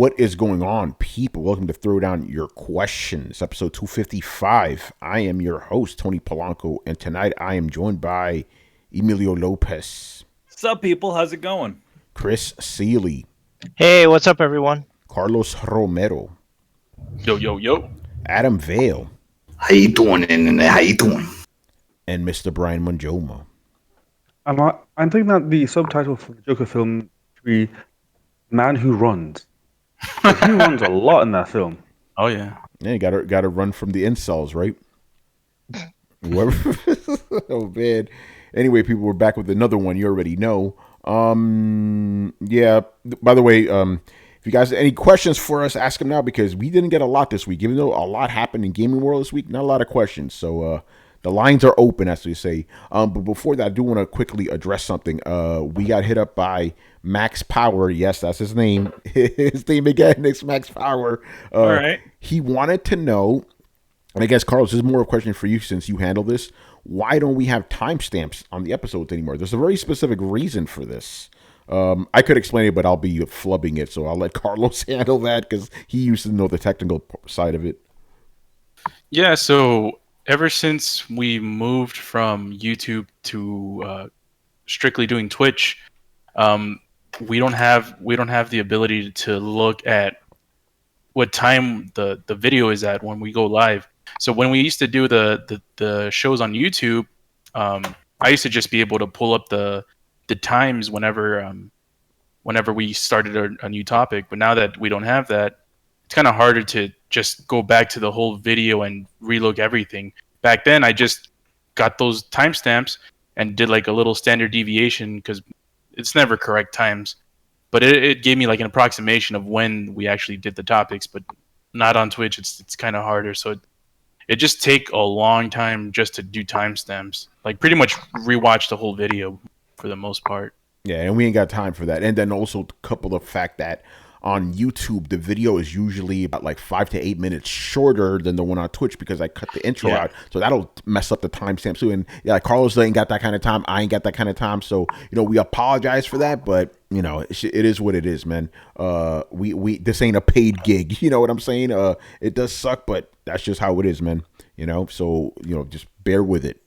What is going on, people? Welcome to Throwdown Your Questions, episode 255. I am your host, Tony Polanco, and tonight I am joined by Emilio Lopez, What's up, people? How's it going? Chris Seeley, Hey, what's up, everyone? Carlos Romero, Yo, yo, yo. Adam Vale, How you doing, Internet? How you doing? and Mr. Brian Monjoma. I'm thinking that the subtitle for the Joker film should be "Man Who Runs." He runs a lot in that film. Oh, yeah. Yeah, you gotta run from the incels, right? Whoever. Oh man. Anyway, people, we're back with another one. You already know. Yeah. By the way, if you guys have any questions for us, ask them now because we didn't get a lot this week. Even though a lot happened in gaming world this week, not a lot of questions. So the lines are open, as we say. But before that, I do want to quickly address something. We got hit up by Max Power. Yes, that's his name. His name again is Max Power. All right. He wanted to know, and I guess, Carlos, this is more a question for you since you handle this. Why don't we have timestamps on the episodes anymore? There's a very specific reason for this. I could explain it, but I'll be flubbing it, so I'll let Carlos handle that because he used to know the technical side of it. Yeah, so ever since we moved from YouTube to strictly doing Twitch, we don't have the ability to look at what time the video is at when we go live. So when we used to do the shows on YouTube, I used to just be able to pull up the times whenever we started a new topic. But now that we don't have that, it's kind of harder to just go back to the whole video and relook everything. Back then, I just got those timestamps and did like a little standard deviation because it's never correct times. But it gave me like an approximation of when we actually did the topics. But not on Twitch. It's kind of harder. So it just take a long time just to do timestamps. Like pretty much rewatch the whole video for the most part. Yeah, and we ain't got time for that. And then also couple the fact that on YouTube, the video is usually about like 5 to 8 minutes shorter than the one on Twitch because I cut the intro out. So that'll mess up the timestamp too. And yeah, Carlos ain't got that kind of time. I ain't got that kind of time. So, we apologize for that, but it is what it is, man. We this ain't a paid gig. You know what I'm saying? It does suck, but that's just how it is, man. So, just bear with it.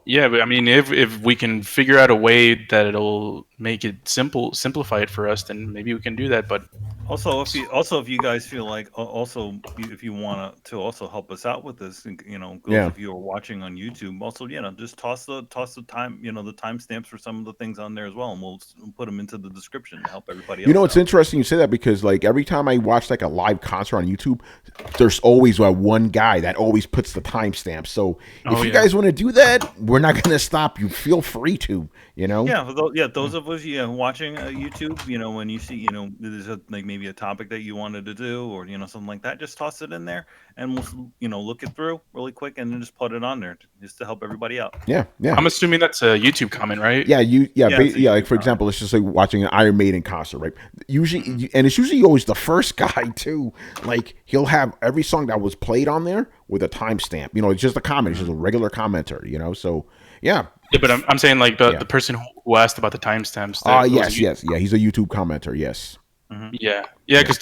Yeah, but I mean, if we can figure out a way that it'll make it simplify it for us, then maybe we can do that. But if you guys feel like if you want to also help us out with this, if you are watching on YouTube, also just toss the time the timestamps for some of the things on there as well, and we'll put them into the description to help everybody else. It's interesting you say that because like every time I watch like a live concert on YouTube, there's always one guy that always puts the timestamp. So if you guys want to do that, we're not going to stop you. Feel free to, those of us watching YouTube, when you see there's like maybe a topic that you wanted to do or something like that, just toss it in there and we'll look it through really quick and then just put it on there just to help everybody out. Yeah. I'm assuming that's a YouTube comment, right? Yeah, like for example, let's just say watching an Iron Maiden concert, right? Usually, and it's usually always the first guy too. Like he'll have every song that was played on there with a timestamp. It's just a comment. It's just a regular commenter. So yeah. Yeah, but I'm saying like the person who asked about the timestamps. Yes. Yeah, he's a YouTube commenter. Yes. Mm-hmm. Yeah, because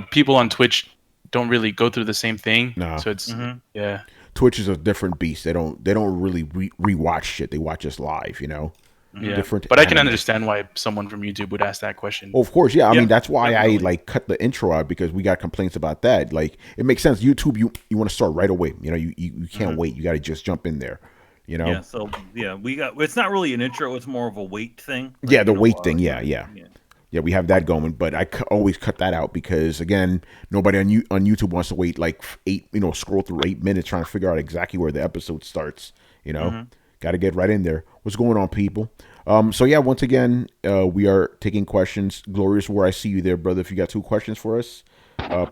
people on Twitch don't really go through the same thing. No. So it's yeah. Twitch is a different beast. They don't really rewatch shit. They watch us live. Yeah. Different. But I can understand why someone from YouTube would ask that question. Oh, of course, yeah. I mean, that's why definitely. I cut the intro out because we got complaints about that. Like, it makes sense. YouTube, you want to start right away. You can't wait. You got to just jump in there. Yeah. So we got. It's not really an intro. It's more of a wait thing. Like, yeah, the wait thing. Yeah. Yeah, we have that going, but I always cut that out because again, nobody on YouTube wants to wait like scroll through 8 minutes trying to figure out exactly where the episode starts. Got to get right in there. What's going on, people? So yeah, once again, we are taking questions. Glorious, where I see you there, brother. If you got 2 questions for us,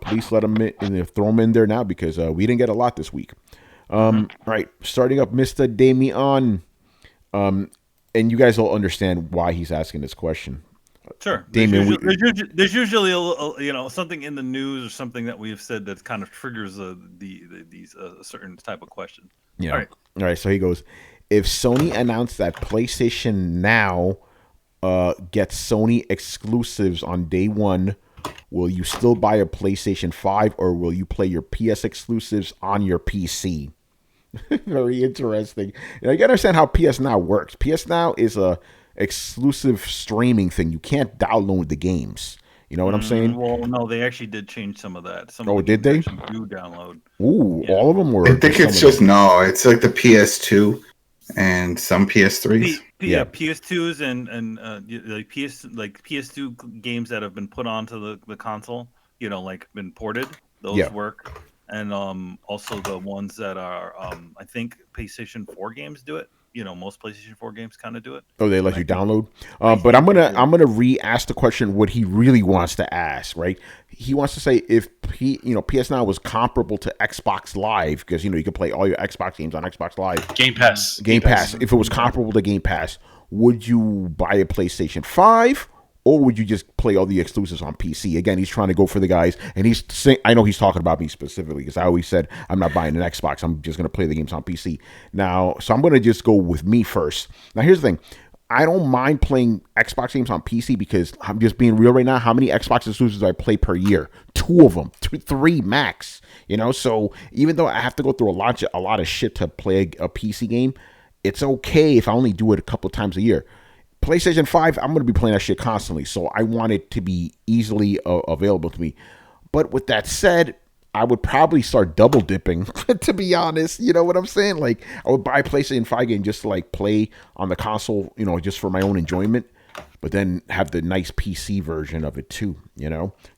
please let them throw them in there now because we didn't get a lot this week. All right, starting up, Mr. Damian, and you guys will understand why he's asking this question. Sure. Damien, there's usually a something in the news or something that we have said that kind of triggers these certain type of questions. Yeah. All right. So he goes, if Sony announced that PlayStation Now gets Sony exclusives on day one, will you still buy a PlayStation 5 or will you play your PS exclusives on your PC? Very interesting. And you gotta understand how PS Now works. PS Now is a exclusive streaming thing. You can't download the games. You know what I'm saying? Well, no, they actually did change some of that. Some Oh, of the did they? games actually do download. Ooh, Yeah. all of them were. I think it's just no. It's like the PS2 and some PS3s. Yeah. PS2s and like PS2 games that have been put onto the console, like been ported. Those work, and also the ones that are I think PlayStation 4 games do it. Most PlayStation 4 games kind of do it. Oh, they let you download. But I'm gonna re-ask the question what he really wants to ask. Right? He wants to say if PS Now was comparable to Xbox Live because you can play all your Xbox games on Xbox Live. Game Pass. Game Pass. If it was comparable to Game Pass, would you buy a PlayStation 5 or would you just play all the exclusives on PC? Again, he's trying to go for the guys, and he's saying, I know he's talking about me specifically because I always said I'm not buying an Xbox. I'm just going to play the games on PC. Now, so I'm going to just go with me first. Now, here's the thing. I don't mind playing Xbox games on PC because I'm just being real right now. How many Xbox exclusives do I play per year? 2 of them, 3 max. So even though I have to go through a lot of shit to play a PC game, it's okay if I only do it a couple of times a year. PlayStation 5, I'm going to be playing that shit constantly, so I want it to be easily available to me. But with that said, I would probably start double dipping, to be honest. You know what I'm saying? Like, I would buy a PlayStation 5 game just to, like, play on the console, just for my own enjoyment, but then have the nice PC version of it too,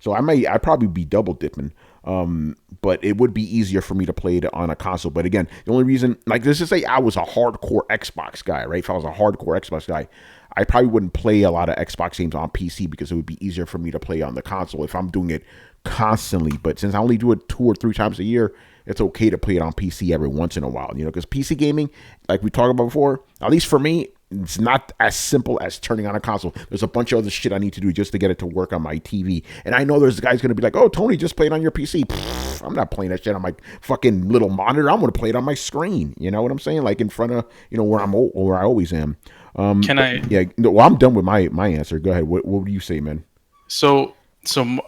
So I'd probably be double dipping. But it would be easier for me to play it on a console. But again, the only reason, like, let's just say I was a hardcore Xbox guy, right? If I was a hardcore Xbox guy, I probably wouldn't play a lot of Xbox games on PC because it would be easier for me to play on the console if I'm doing it constantly. But since I only do it 2 or 3 times a year, it's okay to play it on PC every once in a while, because PC gaming, like we talked about before, at least for me, it's not as simple as turning on a console. There's a bunch of other shit I need to do just to get it to work on my TV. And I know there's guys going to be like, oh, Tony, just play it on your PC. Pfft, I'm not playing that shit on my fucking little monitor. I'm going to play it on my screen. You know what I'm saying? Like in front of, where I always am. Can I? Yeah, well, I'm done with my answer. Go ahead. What would you say, man? So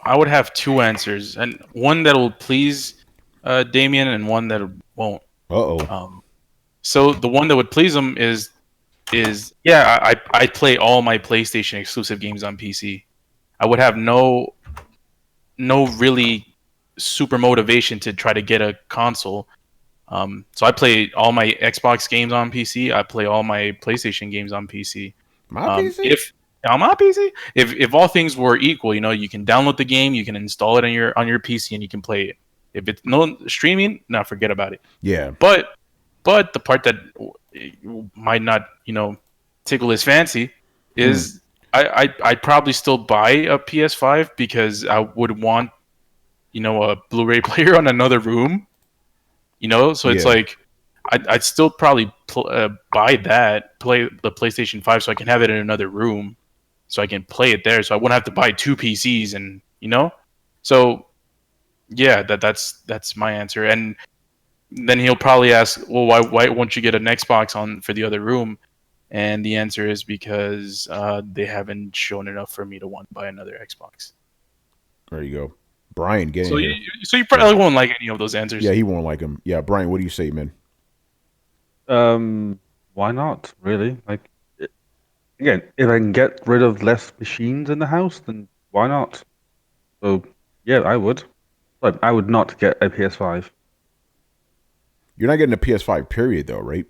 I would have 2 answers, and one that will please Damien and one that won't. So the one that would please him is I play all my PlayStation exclusive games on PC. I would have no really super motivation to try to get a console. So I play all my Xbox games on PC. I play all my PlayStation games on PC. PC? If on my PC, if all things were equal, you can download the game, you can install it on your PC, and you can play it. If it's no streaming, now forget about it. Yeah. But the part that might not, tickle his fancy is I'd probably still buy a PS5 because I would want, a Blu-ray player on another room. So it's like I'd still probably buy that, play the PlayStation 5 so I can have it in another room so I can play it there. So I wouldn't have to buy 2 PCs and, So yeah, that's my answer. And then he'll probably ask, well, why won't you get an Xbox on for the other room? And the answer is because they haven't shown enough for me to want to buy another Xbox. There you go. Brian, get in here. So you probably won't like any of those answers. Yeah, he won't like them. Yeah, Brian, what do you say, man? Why not, really? Like, again, if I can get rid of less machines in the house, then why not? So, yeah, I would. But I would not get a PS5. You're not getting a PS5, period, though, right?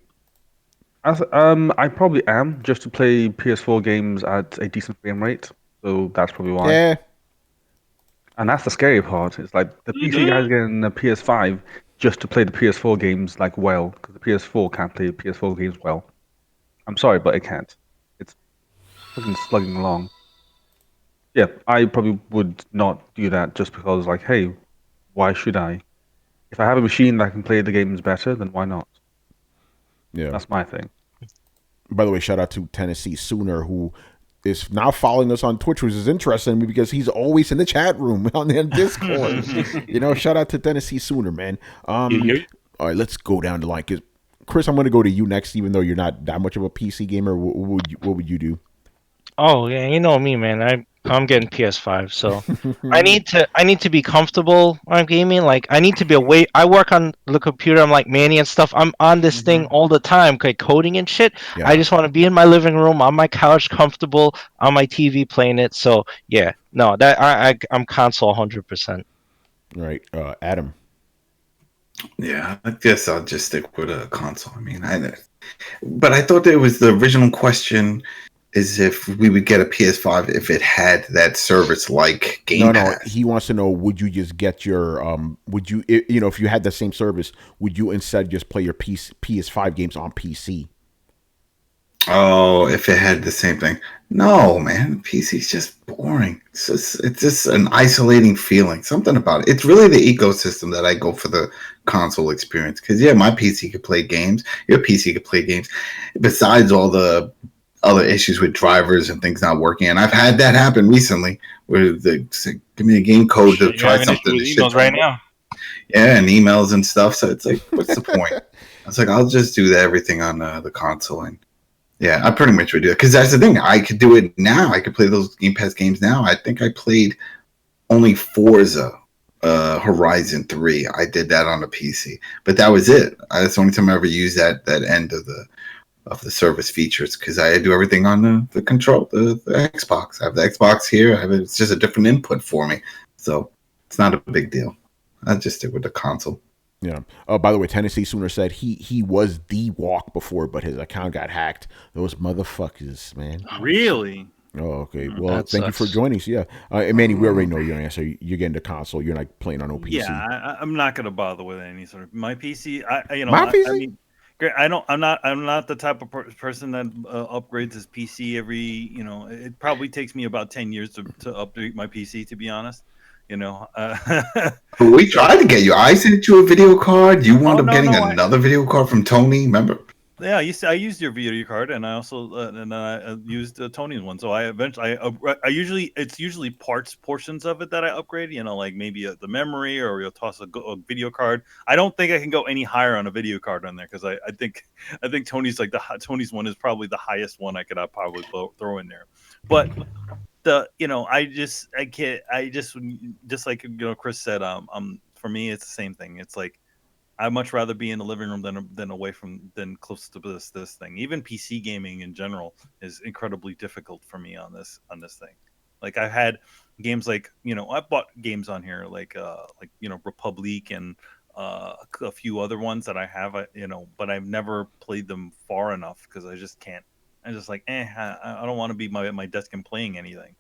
I probably am, just to play PS4 games at a decent frame rate. So that's probably why. Yeah. And that's the scary part. It's like the PC guys getting a PS5 just to play the PS4 games like well, because the PS4 can't play PS4 games well. I'm sorry, but it can't. It's fucking slugging along. Yeah, I probably would not do that just because, like, hey, why should I? If I have a machine that can play the games better, then why not? Yeah. That's my thing. By the way, shout out to Tennessee Sooner, who is now following us on Twitch, which is interesting because he's always in the chat room on the Discord. Shout out to Tennessee Sooner, man. All right, let's go down the line. Chris, I'm going to go to you next, even though you're not that much of a PC gamer. What would you do? Oh yeah, you know me, man. I'm getting PS5, so I need to be comfortable on gaming. Like I need to be away. I work on the computer. I'm like Manny and stuff. I'm on this thing all the time, like coding and shit. Yeah. I just want to be in my living room on my couch, comfortable on my TV playing it. So yeah, no, that I'm console 100%. Right, Adam. Yeah, I guess I'll just stick with a console. I mean, but I thought there was the original question is if we would get a PS5 if it had that service like Game Pass. He wants to know, would you just get your would you if you had the same service, would you instead just play your PS5 games on PC? Oh, if it had the same thing. No, man, PC's just boring. It's just an isolating feeling. Something about it. It's really the ecosystem that I go for the console experience. Because yeah, my PC could play games. Your PC could play games. Besides all the other issues with drivers and things not working, and I've had that happen recently. Where they say, give me a game code to try something. With emails right now. Yeah, and emails and stuff. So it's like, what's the point? I was like, I'll just do everything on the console, and yeah, I pretty much would do it because that's the thing. I could do it now. I could play those Game Pass games now. I think I played only Forza Horizon 3. I did that on a PC, but that was it. That's the only time I ever used that end of the service features because I do everything on the control, the Xbox. I have the Xbox here. It's just a different input for me, so it's not a big deal. I just stick with the console. Yeah. By the way, Tennessee Sooner said he was the walk before, but his account got hacked. Those motherfuckers, man. Really? Oh, okay. Well, That thank you for sucks. joining us. Yeah, Manny, we already know your answer. You're getting the console. You're not playing on OPC. Yeah, I'm not gonna bother with any sort of my PC. My PC? I mean, great. I'm not the type of person that upgrades his PC every. It probably takes me about 10 years to update my PC. To be honest, But we tried to get you. I sent you a video card. You wound up no, getting no, another video card from Tony. Remember? Yeah, I used your video card, and I also used Tony's one. So it's usually portions of it that I upgrade. Like maybe the memory, or you'll toss a video card. I don't think I can go any higher on a video card on there because I think Tony's Tony's one is probably the highest one I could probably throw in there. But just like Chris said, for me it's the same thing. It's like I'd much rather be in the living room than close to this thing. Even PC gaming in general is incredibly difficult for me on this thing. Like I had games like I bought games on here like Republic and a few other ones that I have but I've never played them far enough because I just can't. I'm just like I don't want to be my desk and playing anything.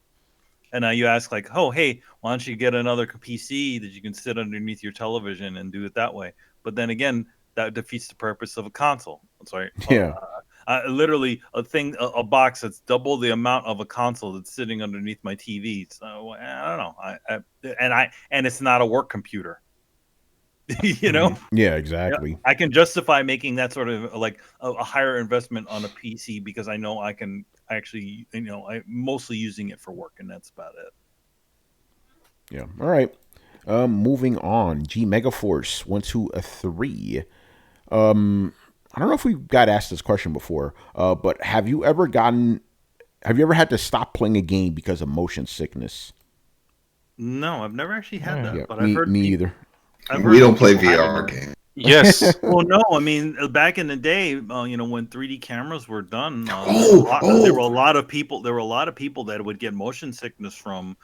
And now you ask like, oh, hey, why don't you get another PC that you can sit underneath your television and do it that way? But then again, that defeats the purpose of a console. Sorry. Yeah. Literally a box that's double the amount of a console that's sitting underneath my TV. So I don't know. And it's not a work computer. Yeah, exactly. Yeah, I can justify making that sort of like a higher investment on a PC because I know I can actually, I'm mostly using it for work, and that's about it. Yeah. All right. Moving on. G Megaforce 123. I don't know if we got asked this question before, but have you ever had to stop playing a game because of motion sickness? No, I've never actually had that, Yeah, but I've heard me either. We don't play VR games. Yes. Well, no, I mean, back in the day, when 3D cameras were done, there were a lot of people that would get motion sickness from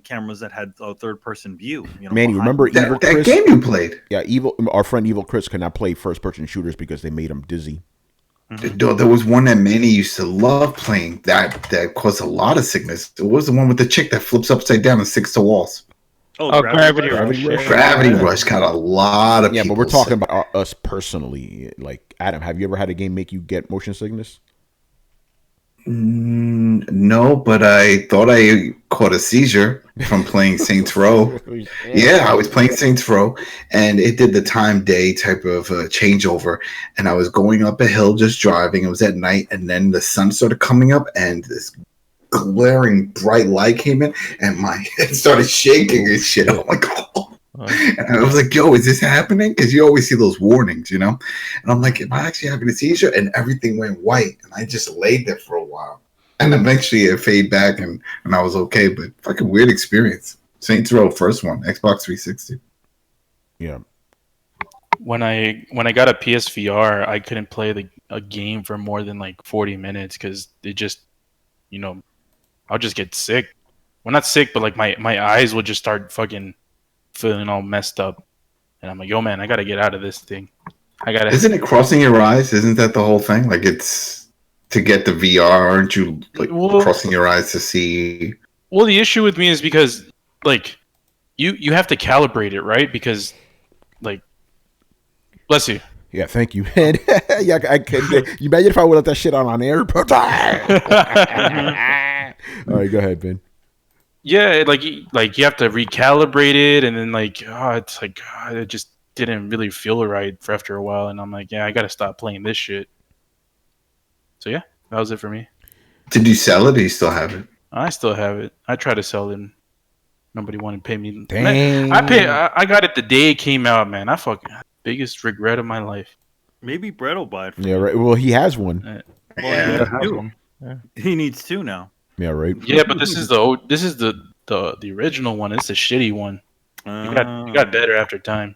cameras that had a third-person view. Manny, remember Evil that Chris? game you played? Yeah, our friend Evil Chris could not play first-person shooters because they made him dizzy. There was one that Manny used to love playing that caused a lot of sickness. It was the one with the chick that flips upside down and sticks to walls. Oh, Gravity Rush. Gravity Rush got a lot of people. Yeah, but we're talking about us personally. Like, Adam, have you ever had a game make you get motion sickness? No, but I thought I caught a seizure from playing Saints Row. Yeah, I was playing Saints Row, and it did the time-day type of changeover. And I was going up a hill just driving. It was at night, and then the sun started coming up, and this glaring bright light came in, and my head started shaking and shit. I'm like, oh. And I was like, yo, is this happening? Because you always see those warnings, And I'm like, am I actually having a seizure? And everything went white, and I just laid there for a while. And eventually it fade back, and I was okay. But fucking weird experience. Saints Row first one, Xbox 360. Yeah. When I got a PSVR, I couldn't play a game for more than like 40 minutes because it just, I'll just get sick. Well, not sick, but like my eyes would just start fucking feeling all messed up, and I'm like, yo, man, I gotta get out of this thing. Isn't it crossing your eyes? Isn't that the whole thing? Like it's to get the VR, aren't you like crossing your eyes to see? Well, the issue with me is because like you have to calibrate it, right? Because like, bless you. Yeah, thank you. And yeah, I can. You imagine if I would let that shit on air? All right, go ahead, Ben. Yeah, like you have to recalibrate it, and then it's like it just didn't really feel right for after a while, and I'm like, yeah, I gotta stop playing this shit. So yeah, that was it for me. Did you sell it? Or do you still have it? I still have it. I tried to sell it. And nobody wanted to pay me. Dang. Man, I got it the day it came out, man. I fucking biggest regret of my life. Maybe Brett will buy it. Yeah, right. Well, he has one. He needs two now. Yeah, right. Yeah, but this is the original one. It's a shitty one. You got better after time.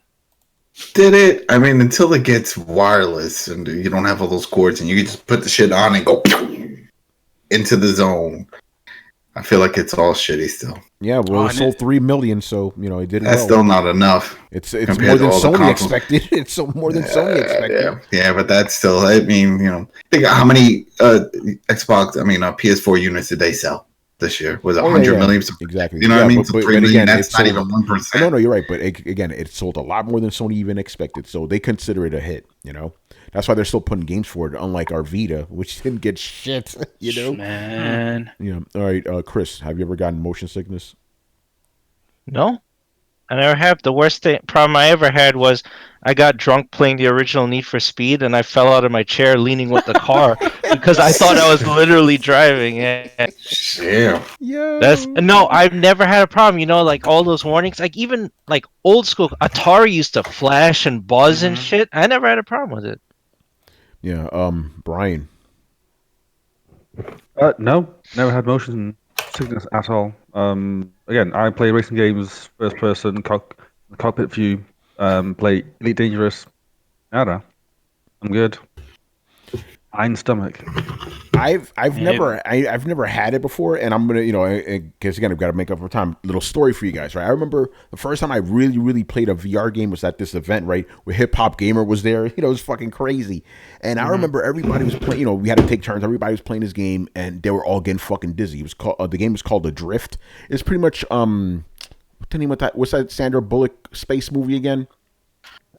Did it? I mean, until it gets wireless and you don't have all those cords and you can just put the shit on and go into the zone. I feel like it's all shitty still. Yeah, well, it sold 3 million, so it did. That's still not enough. It's more than Sony expected. It's more than Sony expected. Yeah, but that's still. I mean, think how many PS4 units did they sell this year? Was it 100 million? Exactly. You know what I mean? But 3 million. Again, that's not even 1%. No, you're right. But again, it sold a lot more than Sony even expected, so they consider it a hit. That's why they're still putting games for it, unlike our Vita, which didn't get shit. Man. Yeah. All right, Chris, have you ever gotten motion sickness? No, I never have. The worst problem I ever had was I got drunk playing the original Need for Speed, and I fell out of my chair leaning with the car because I thought I was literally driving. Yeah. No, I've never had a problem. Like all those warnings, like even like old school Atari used to flash and buzz and shit. I never had a problem with it. Yeah. Brian. No, never had motion sickness at all. Again, I play racing games, first person, cockpit view. Play Elite Dangerous. Nada. I'm good. Iron stomach. I've never had it before, and I'm gonna because again I've got to make up for time. Little story for you guys, right? I remember the first time I really played a VR game was at this event, right, where Hip Hop Gamer was there. It was fucking crazy, and I remember everybody was playing. We had to take turns. Everybody was playing this game, and they were all getting fucking dizzy. It was called the game was called Adrift. It's pretty much what's that Sandra Bullock space movie again?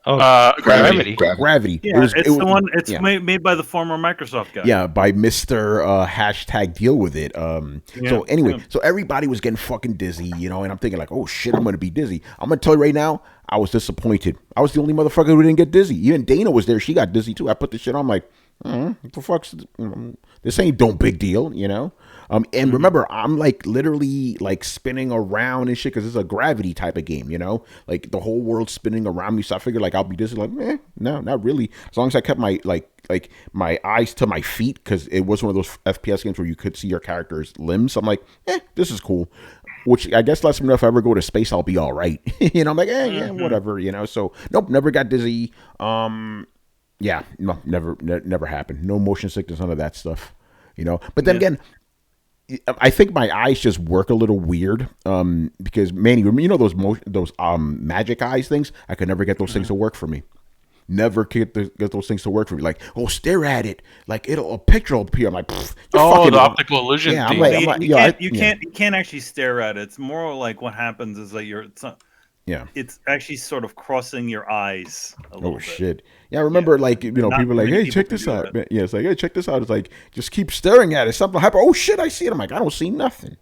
Oh, Gravity. Gravity. Yeah, it's the one. It's made by the former Microsoft guy. Yeah, by Mr. Hashtag Deal With It. So anyway, so everybody was getting fucking dizzy, and I'm thinking like, oh shit, I'm gonna be dizzy. I'm gonna tell you right now, I was disappointed. I was the only motherfucker who didn't get dizzy. Even Dana was there; she got dizzy too. I put the shit on, I'm like, what the fuck's this? Ain't no big deal, And remember, I'm like literally like spinning around and shit because it's a gravity type of game, like the whole world's spinning around me. So I figured like I'll be dizzy. Like, no, not really. As long as I kept my like my eyes to my feet because it was one of those FPS games where you could see your character's limbs. I'm like, this is cool. Which I guess lets me know if I ever go to space, I'll be all right. I'm like, yeah, whatever. So nope, never got dizzy. Yeah, no, never happened. No motion sickness, none of that stuff. But then again, I think my eyes just work a little weird. Because Manny, those magic eyes things. I could never get those things to work for me. Never get those things to work for me. Like, stare at it. Like a picture will appear. I'm like, the optical illusion. Yeah, thing. You can't actually stare at it. It's more like what happens is that it's actually sort of crossing your eyes a little bit. Shit. Yeah, I remember people are like, hey, check this out. Yeah, it's like, hey, check this out. It's like, just keep staring at it. Something happen. Oh shit, I see it. I'm like, I don't see nothing.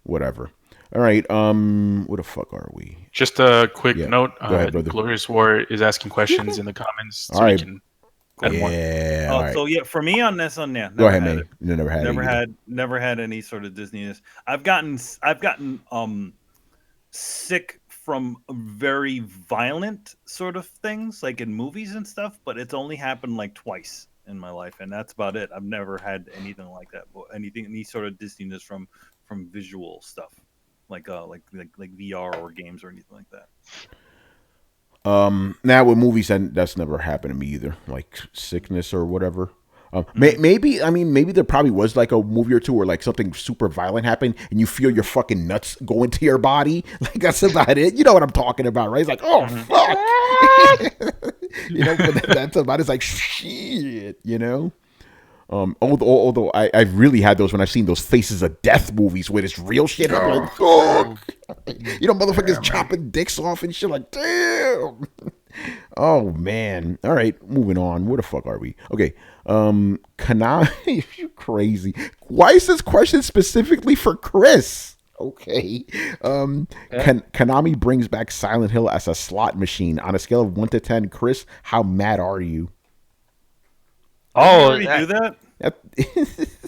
Whatever. All right. Where the fuck are we? Just a quick note. Go ahead, brother. Glorious War is asking questions in the comments. All right. Yeah. All right. So yeah, for me on this, go ahead, man. Never had any sort of Disneyness. I've gotten sick from very violent sort of things, like in movies and stuff, but it's only happened like twice in my life, and that's about it. I've never had anything like that, any sort of Disneyness from visual stuff, like VR or games or anything like that. Now with movies, that's never happened to me either. Like sickness or whatever. Maybe maybe there probably was like a movie or two where like something super violent happened and you feel your fucking nuts go into your body. Like that's about it. You know what I'm talking about, right? It's like, oh fuck. But that's about it. It's like shit. Although I've really had those when I've seen those Faces of Death movies where it's real shit. I'm like, fuck. Motherfuckers chopping dicks off and shit. Like, damn. Oh man. All right, moving on. Where the fuck are we? Okay. Konami, you crazy. Why is this question specifically for Chris? Okay. Konami brings back Silent Hill as a slot machine. On a scale of 1 to 10, Chris, how mad are you? Oh, do that?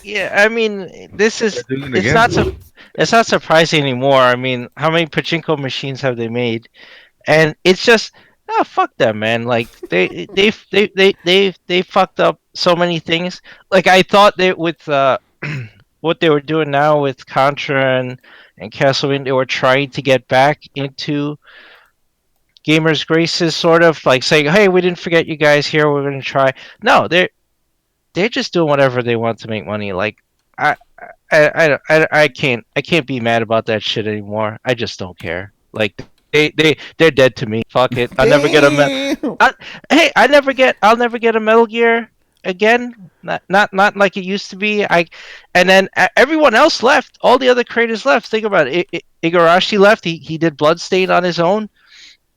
Yeah, I mean, it's not surprising anymore. I mean, how many pachinko machines have they made? And it's just, fuck them, man. Like they fucked up so many things. Like I thought they with what they were doing now with Contra and Castlevania, they were trying to get back into gamers' graces, sort of like saying, "Hey, we didn't forget you guys here. We're going to try." No, they're just doing whatever they want to make money. Like I can't be mad about that shit anymore. I just don't care. Like they're dead to me. Fuck it. I'll never get I'll never get a Metal Gear again. Not like it used to be. And then everyone else left. All the other creators left. Think about it. Igarashi left. He did Bloodstain on his own.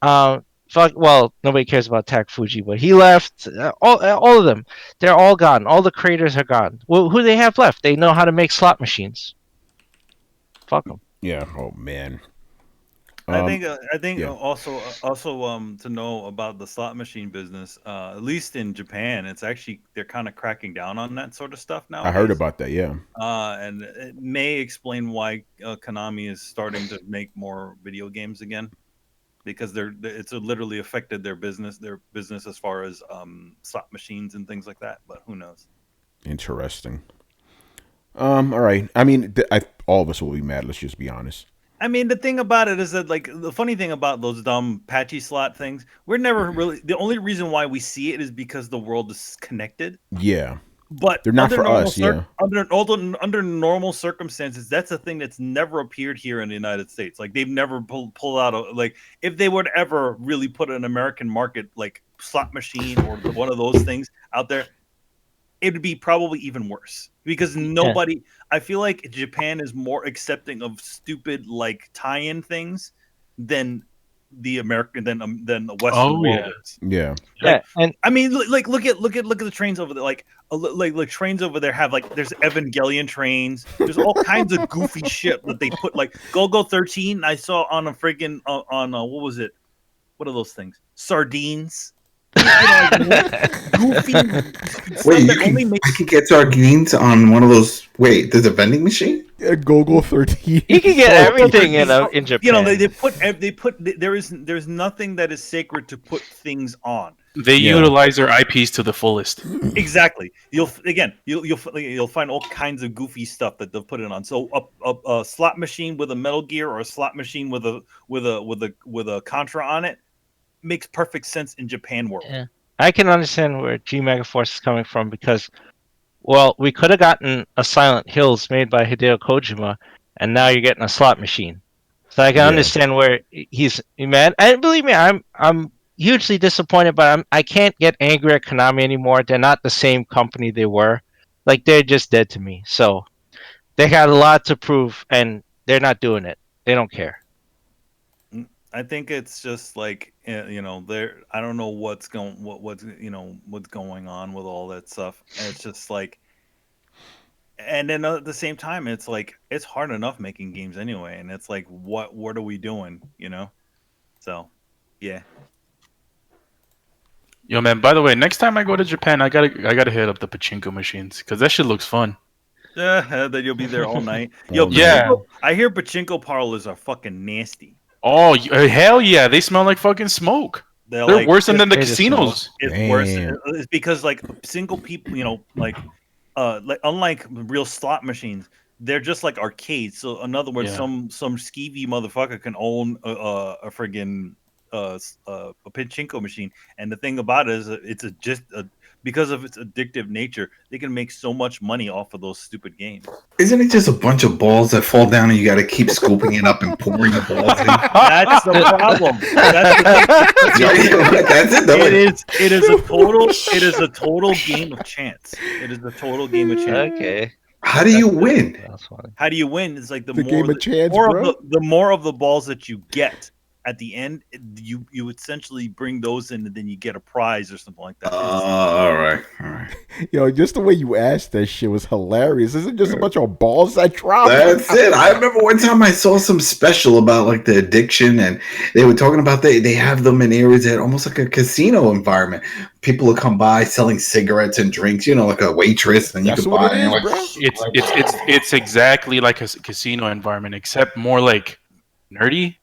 Well, nobody cares about Tak Fuji, but he left. All of them, they're all gone. All the creators are gone. Well, who do they have left? They know how to make slot machines. Fuck them. Yeah. Oh man. I think yeah. also to know about the slot machine business, at least in Japan, it's actually they're kind of cracking down on that sort of stuff now. I heard about that. Yeah. And it may explain why Konami is starting to make more video games again. Because it's literally affected their business as far as slot machines and things like that. But who knows? Interesting. All right. I mean, all of us will be mad. Let's just be honest. I mean, the thing about it is that, like, the funny thing about those dumb patchy slot things, we're never really. The only reason why we see it is because the world is connected. Yeah. But they're not for us. Yeah. Under normal circumstances, that's a thing that's never appeared here in the United States. Like they've never pulled out like if they would ever really put an American market like slot machine or one of those things out there, it would be probably even worse because nobody. Yeah. I feel like Japan is more accepting of stupid like tie-in things than the American than the Western world is. Yeah. Like, and I mean, like look at the trains over there. Like trains over there have like there's Evangelion trains. There's all kinds of goofy shit that they put like Go 13. I saw on a freaking on what was it? What are those things? Sardines. Goofy. Wait, I can get sardines on one of those. Wait, there's a vending machine? Go 13. You can get everything in Japan. They put there's nothing that is sacred to put things on. They utilize their IPs to the fullest. Exactly. You'll find all kinds of goofy stuff that they'll put it on. So a slot machine with a Metal Gear or a slot machine with a Contra on it makes perfect sense in Japan world. Yeah. I can understand where G Megaforce is coming from because, well, we could have gotten a Silent Hills made by Hideo Kojima, and now you're getting a slot machine. So I can understand where he's mad. And believe me, I'm hugely disappointed, but I can't get angry at Konami anymore. They're not the same company they were. Like they're just dead to me. So they got a lot to prove, and they're not doing it. They don't care. I think it's just like there. I don't know what's going on with all that stuff. And it's just like, and then at the same time, it's like it's hard enough making games anyway, and it's like, what are we doing? So, yeah. Yo, man. By the way, next time I go to Japan, I gotta hit up the pachinko machines because that shit looks fun. Yeah, then you'll be there all night. I hear pachinko parlors are fucking nasty. Oh, hell yeah. They smell like fucking smoke. They're They're like worse than the greatest casinos. it's Damn. worse. It's because like single people, like unlike real slot machines, they're just like arcades. So in other words, Yeah. some skeevy motherfucker can own a friggin' a pachinko machine. And the thing about it is, because of its addictive nature, they can make so much money off of those stupid games. Isn't it just a bunch of balls that fall down and you got to keep scooping it up and pouring the balls in? That's the problem. That's it. Though. It is a total game of chance. It is a total game of chance. Okay. How do you win? That's funny. How do you win? It's like the game of chance, more bro. the more of the balls that you get at the end, you essentially bring those in, and then you get a prize or something like that. All right. Yo, just the way you asked that shit was hilarious. Isn't just a bunch of balls that drop? That's it. I remember one time I saw some special about like the addiction, and they were talking about they have them in areas that almost like a casino environment. People will come by selling cigarettes and drinks, like a waitress, and you That's can what buy. it is, Like, bro. It's exactly like a casino environment, except more like nerdy.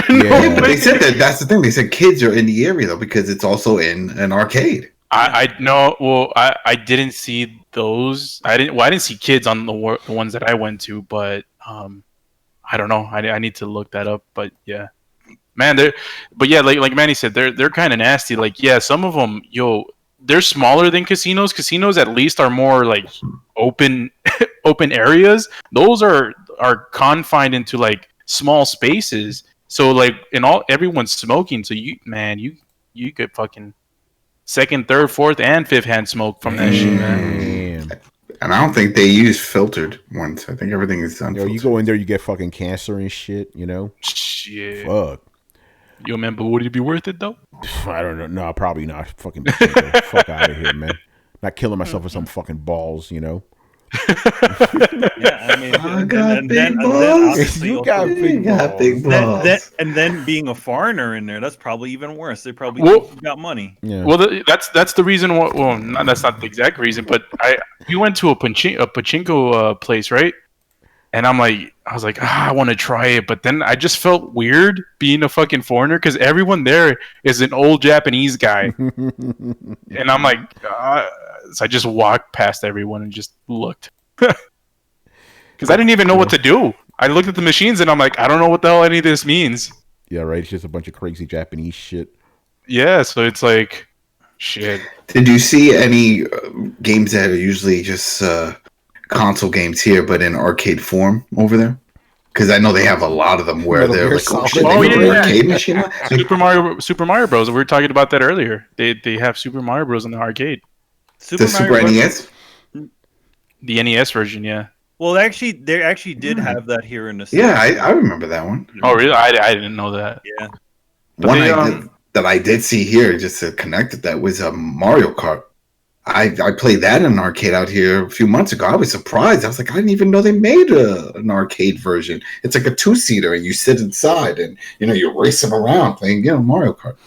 Yeah. but they said that's the thing. They said kids are in the area though because it's also in an arcade. I know. Well, I didn't see those. I didn't see kids on the ones that I went to, but I don't know. I need to look that up. But yeah, man, like Manny said, they're kind of nasty. Like, yeah, some of them, they're smaller than casinos. Casinos at least are more like open areas. Those are confined into like small spaces. So like everyone's smoking. So you could fucking second, third, fourth, and fifth hand smoke from that shit, man. And I don't think they use filtered ones. I think everything is unfiltered. You go in there, you get fucking cancer and shit. Shit. Fuck. Yo, man, but would it be worth it though? I don't know. No, probably not. Fucking fuck out of here, man. Not killing myself with some fucking balls. Yeah, I mean, I got big balls. You got big balls. And then being a foreigner in there, that's probably even worse. They probably think you got money. Yeah. Well, that's the reason. That's not the exact reason, but we went to a pachinko place, right? And I was like, I want to try it, but then I just felt weird being a fucking foreigner because everyone there is an old Japanese guy, and I'm like, so I just walked past everyone and just looked because I didn't even know what to do. I looked at the machines and I'm like, I don't know what the hell any of this means. Yeah, right. It's just a bunch of crazy Japanese shit. Yeah, so it's like, shit. Did you see any games that are usually just console games here, but in arcade form over there? Because I know they have a lot of them where they're like, arcade machine. Super Mario Bros. We were talking about that earlier. They have Super Mario Bros. In the arcade. The Super NES? The NES version, yeah. Well, they actually did have that here in the States. Yeah, I remember that one. Oh, really? I didn't know that. Yeah. One that I did see here, just to connect it, that was a Mario Kart. I played that in an arcade out here a few months ago. I was surprised. I was like, I didn't even know they made an arcade version. It's like a 2-seater, and you sit inside, and you're racing around playing Mario Kart.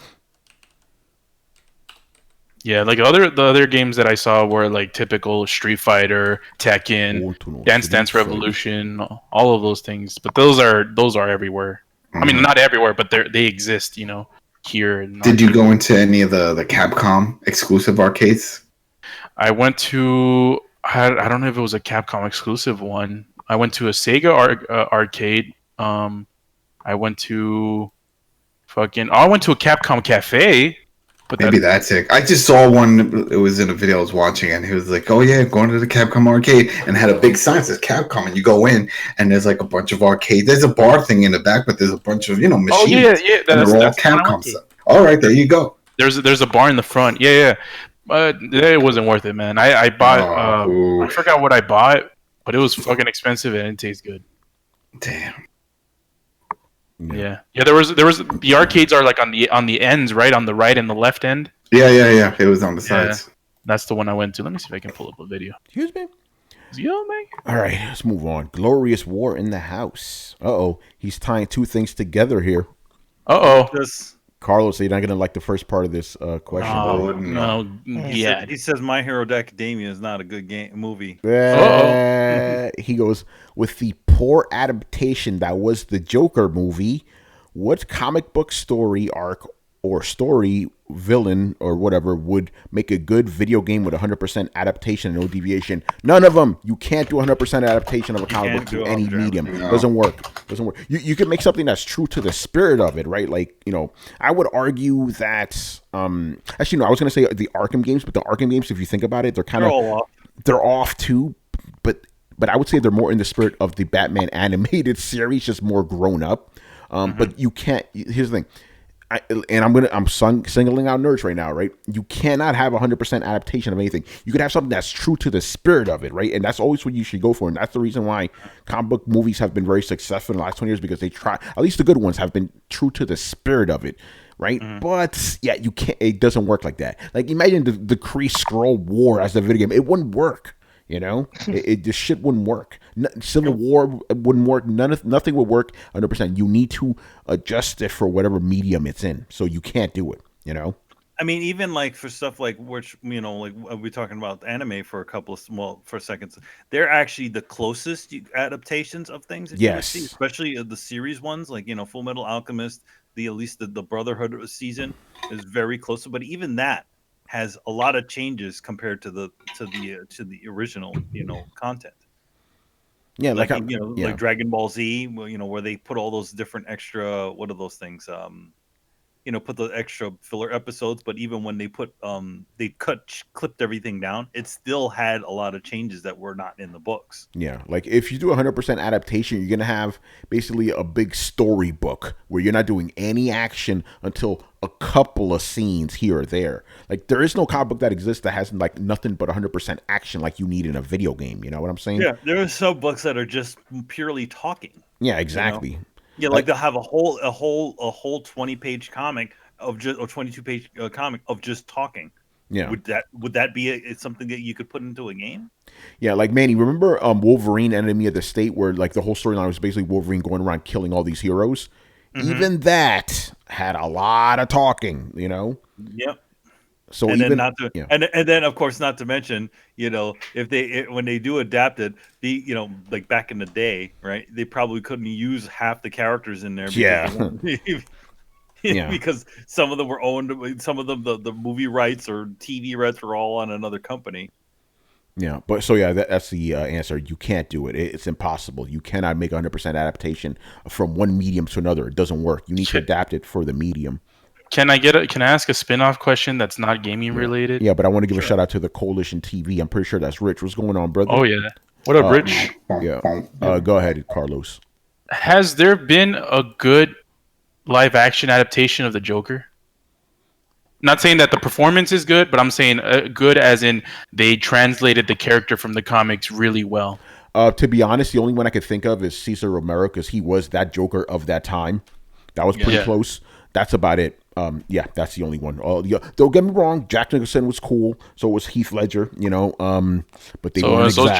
Yeah, like the other games that I saw were like typical Street Fighter, Tekken, Dance Revolution, all of those things. But those are everywhere. I mean, not everywhere, but they exist. Here. Did you go into any of the Capcom exclusive arcades? I went to I don't know if it was a Capcom exclusive one. I went to a Sega arcade. I went to a Capcom Cafe. But maybe that's it. I just saw one. It was in a video I was watching, and he was like, "Oh yeah, going to the Capcom arcade," and had a big sign that says Capcom, and you go in, and there's like a bunch of arcades. There's a bar thing in the back, but there's a bunch of machines. Oh yeah, they're all Capcom stuff. All right, there you go. There's a bar in the front. Yeah. But it wasn't worth it, man. I bought. I forgot what I bought, but it was fucking expensive and it didn't taste good. Damn. Yeah. There was the arcades are like on the ends, right, on the right and the left end. Yeah. It was on the sides. That's the one I went to. Let me see if I can pull up a video. Excuse me. Yeah, man. All right, let's move on. Glorious War in the house. He's tying two things together here. Carlos, you're not gonna like the first part of this question. Oh no! Yeah, he says My Hero Academia is not a good movie. He goes, with the poor adaptation that was the Joker movie, what comic book story arc or story villain or whatever would make a good video game with 100% adaptation and no deviation. None of them. You can't do 100% adaptation of a comic book to any medium. No. Doesn't work. You can make something that's true to the spirit of it, right? Like, I would argue that actually no, I was going to say the Arkham games, but the Arkham games, if you think about it, they're off too, but I would say they're more in the spirit of the Batman animated series, just more grown up. But you can't. Here's the thing. I'm singling out nerds right now, right? You cannot have 100% adaptation of anything. You could have something that's true to the spirit of it, right? And that's always what you should go for. And that's the reason why comic book movies have been very successful in the last 20 years, because they try, at least the good ones, have been true to the spirit of it, right? But yeah, you can't. It doesn't work like that. Like, imagine the Kree Skrull War as a video game. It wouldn't work. This shit wouldn't work. Civil War wouldn't work. Nothing would work 100%. You need to adjust it for whatever medium it's in. So you can't do it. I mean, even like for stuff like which like we're talking about anime for for seconds. They're actually the closest adaptations of things. That yes, you see, especially the series ones, like Full Metal Alchemist. At least the Brotherhood season is very close. But even that has a lot of changes compared to the original content. Yeah, like Dragon Ball Z, where they put all those different extra, what are those things? Put the extra filler episodes, but even when they put they clipped everything down, it still had a lot of changes that were not in the books. Yeah, like if you do 100% adaptation, you're gonna have basically a big storybook where you're not doing any action until a couple of scenes here or there. Like, there is no comic book that exists that has like nothing but 100% action like you need in a video game. You know what I'm saying? Yeah, there are some books that are just purely talking. Yeah, exactly. Yeah, like they'll have a whole 20-page comic of just, or 22-page comic of just talking. Yeah. Would that be something that you could put into a game? Yeah, like Manny, remember Wolverine, Enemy of the State, where like the whole storyline was basically Wolverine going around killing all these heroes? Mm-hmm. Even that had a lot of talking, Yep. So and even and then of course, not to mention, if when they do adapt it, like back in the day, right? They probably couldn't use half the characters in there. Because some of them were owned, some of them the movie rights or TV rights were all on another company. Yeah, but so yeah, that's the answer. You can't do it. It's impossible. You cannot make 100% adaptation from one medium to another. It doesn't work. You need to adapt it for the medium. Can I ask a spin-off question that's not gaming related? Yeah, but I want to give a shout out to the Coalition TV. I'm pretty sure that's Rich. What's going on, brother? Oh yeah. What up, Rich? Yeah. Go ahead, Carlos. Has there been a good live action adaptation of the Joker? Not saying that the performance is good, but I'm saying good as in they translated the character from the comics really well. To be honest, the only one I could think of is Cesar Romero, because he was that Joker of that time. That was pretty close. That's about it. That's the only one. Don't get me wrong, Jack Nicholson was cool. So was Heath Ledger, but they weren't exact.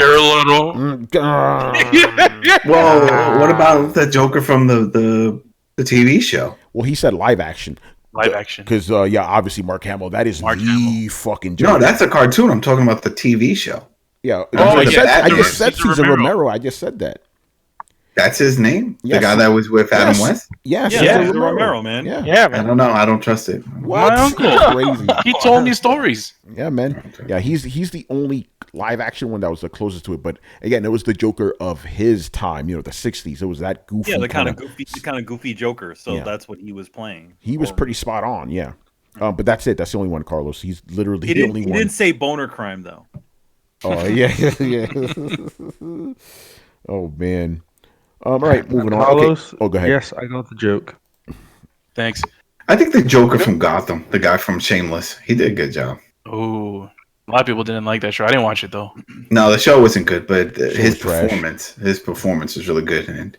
Well, what about the Joker from the TV show? Well, he said live action. Live action. Because, obviously Mark Hamill, that is fucking Joker. No, that's a cartoon. I'm talking about the TV show. Yeah. I just said Cesar Romero. I just said that. That's his name? Yes. The guy that was with Adam West? Yes. Yeah, Romero, man. Yeah, man. I don't know. I don't trust it. What? My uncle. Crazy. He told me stories. Yeah, man. Yeah, he's the only live action one that was the closest to it. But again, it was the Joker of his time, the 60s. It was that goofy. Yeah, the kind of goofy Joker. So that's what he was playing. He was pretty spot on, yeah. But that's it. That's the only one, Carlos. He's literally the only one. He didn't say boner crime, though. Oh, yeah. Oh, man. All right, moving on. Carlos, okay. Oh, go ahead. Yes, I got the joke. Thanks. I think the Joker from Gotham, the guy from Shameless, he did a good job. Oh, a lot of people didn't like that show. I didn't watch it though. No, the show wasn't good, but his performance was really good. And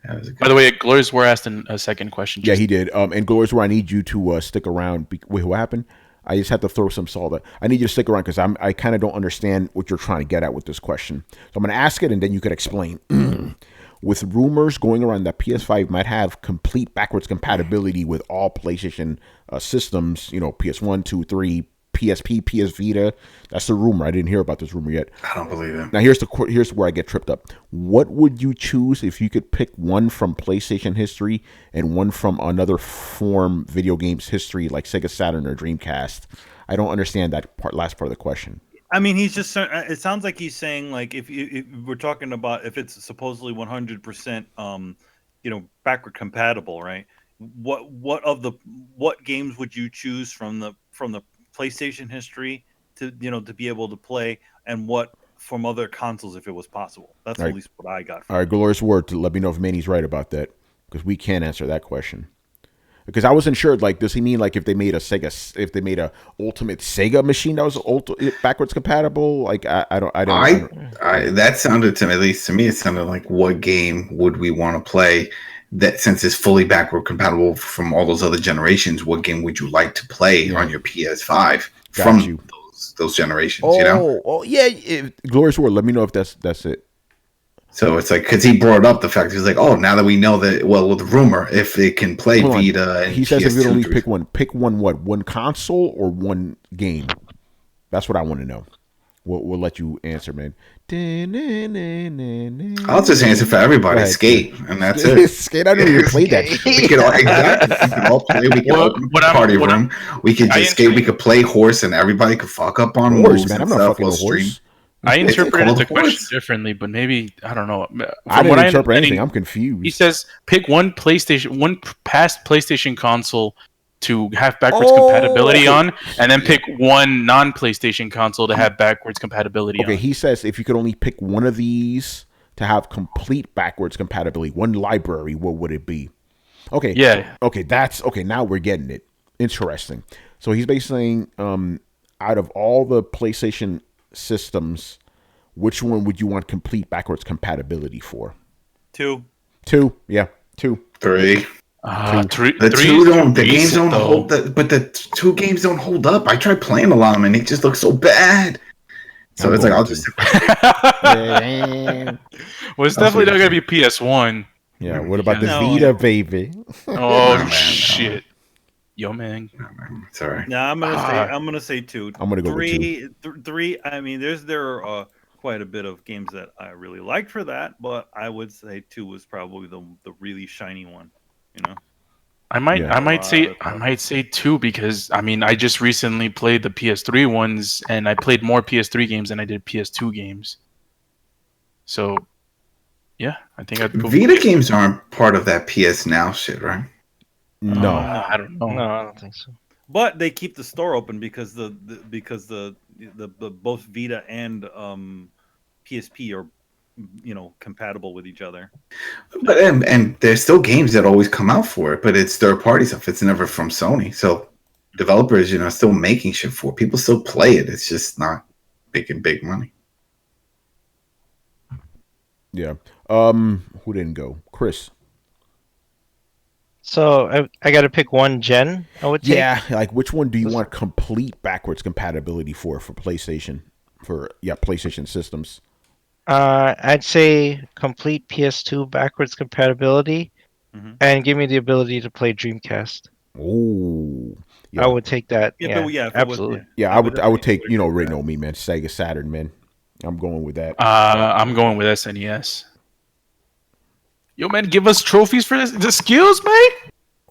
that was By the way, Glorious War asked a second question. Yeah, he did. And Glorious War, I need you to stick around. Wait, what happened? I just had to throw some salt. I need you to stick around because I kind of don't understand what you're trying to get at with this question. So I'm going to ask it, and then you could explain. With rumors going around that PS5 might have complete backwards compatibility with all PlayStation systems, PS1, 2, 3, PSP, PS Vita. That's the rumor. I didn't hear about this rumor yet. I don't believe it. Now here's where I get tripped up. What would you choose if you could pick one from PlayStation history and one from another form video games history, like Sega Saturn or Dreamcast? I don't understand that last part of the question. I mean, he's just. It sounds like he's saying, like, if we're talking about if it's supposedly 100%, backward compatible, right? What games would you choose from the PlayStation history to be able to play, and what from other consoles if it was possible? That's at least what I got. All right, Glorious Word to let me know if Manny's right about that, because we can't answer that question. Because I wasn't sure, like, does he mean like if they made a ultimate Sega machine that was backwards compatible? Like, I don't. That sounded to me, at least to me, it sounded like what game would we want to play that since it's fully backward compatible from all those other generations? What game would you like to play on your PS5 from those generations? Oh, yeah. Glorious Word. Let me know if that's it. So it's like, because he brought up the fact, he's like, oh, now that we know that, well, with the rumor, if it can play Vita and he says PS2, if you only pick one what? One console or one game? That's what I want to know. We'll let you answer, man. I'll just answer for everybody. Skate, and that's it. Skate. I know you played that. We could all play. We could open a party room. We could just skate. We could play horse, and everybody could fuck up on horse, man. I'm not fucking with horse. I interpreted the question differently, but maybe I don't know. I didn't interpret anything. I'm confused. He says pick one past PlayStation console to have backwards compatibility on, and then pick one non-PlayStation console to have backwards compatibility on. Okay, he says if you could only pick one of these to have complete backwards compatibility, one library, what would it be? Okay. Yeah. Okay, now we're getting it. Interesting. So he's basically saying, out of all the PlayStation systems, which one would you want complete backwards compatibility for? 2. Yeah. 2. 3. The games don't hold up, but the 2 games don't hold up. I tried playing a lot of them and it just looks so bad. So it's like, I'll just. Well, it's definitely not gonna be PS1. Yeah. What about the Vita, baby? Oh shit. Yo, man. Sorry. No, I'm gonna say 2. I'm gonna go 3. 3. I mean, there are quite a bit of games that I really liked for that, but I would say 2 was probably the really shiny one. I might say 2 because I mean I just recently played the PS3 ones and I played more PS3 games than I did PS2 games. So, yeah, I think I'd go Vita games aren't part of that PS Now shit, right? No, I don't know. No, I don't think so. But they keep the store open because the both Vita and PSP are compatible with each other. But and there's still games that always come out for it, but it's third party stuff. It's never from Sony. So developers, still making shit for it. People still play it. It's just not making big money. Yeah. Who didn't go? Chris. So I got to pick one gen. I would take. Yeah, like which one do you want complete backwards compatibility for PlayStation? PlayStation systems. I'd say complete PS2 backwards compatibility, and give me the ability to play Dreamcast. Oh, yeah. I would take that. Yeah, absolutely. I would take right on me, man. Sega Saturn, man. I'm going with that. I'm going with SNES. Yo, man, give us trophies for the skills, man.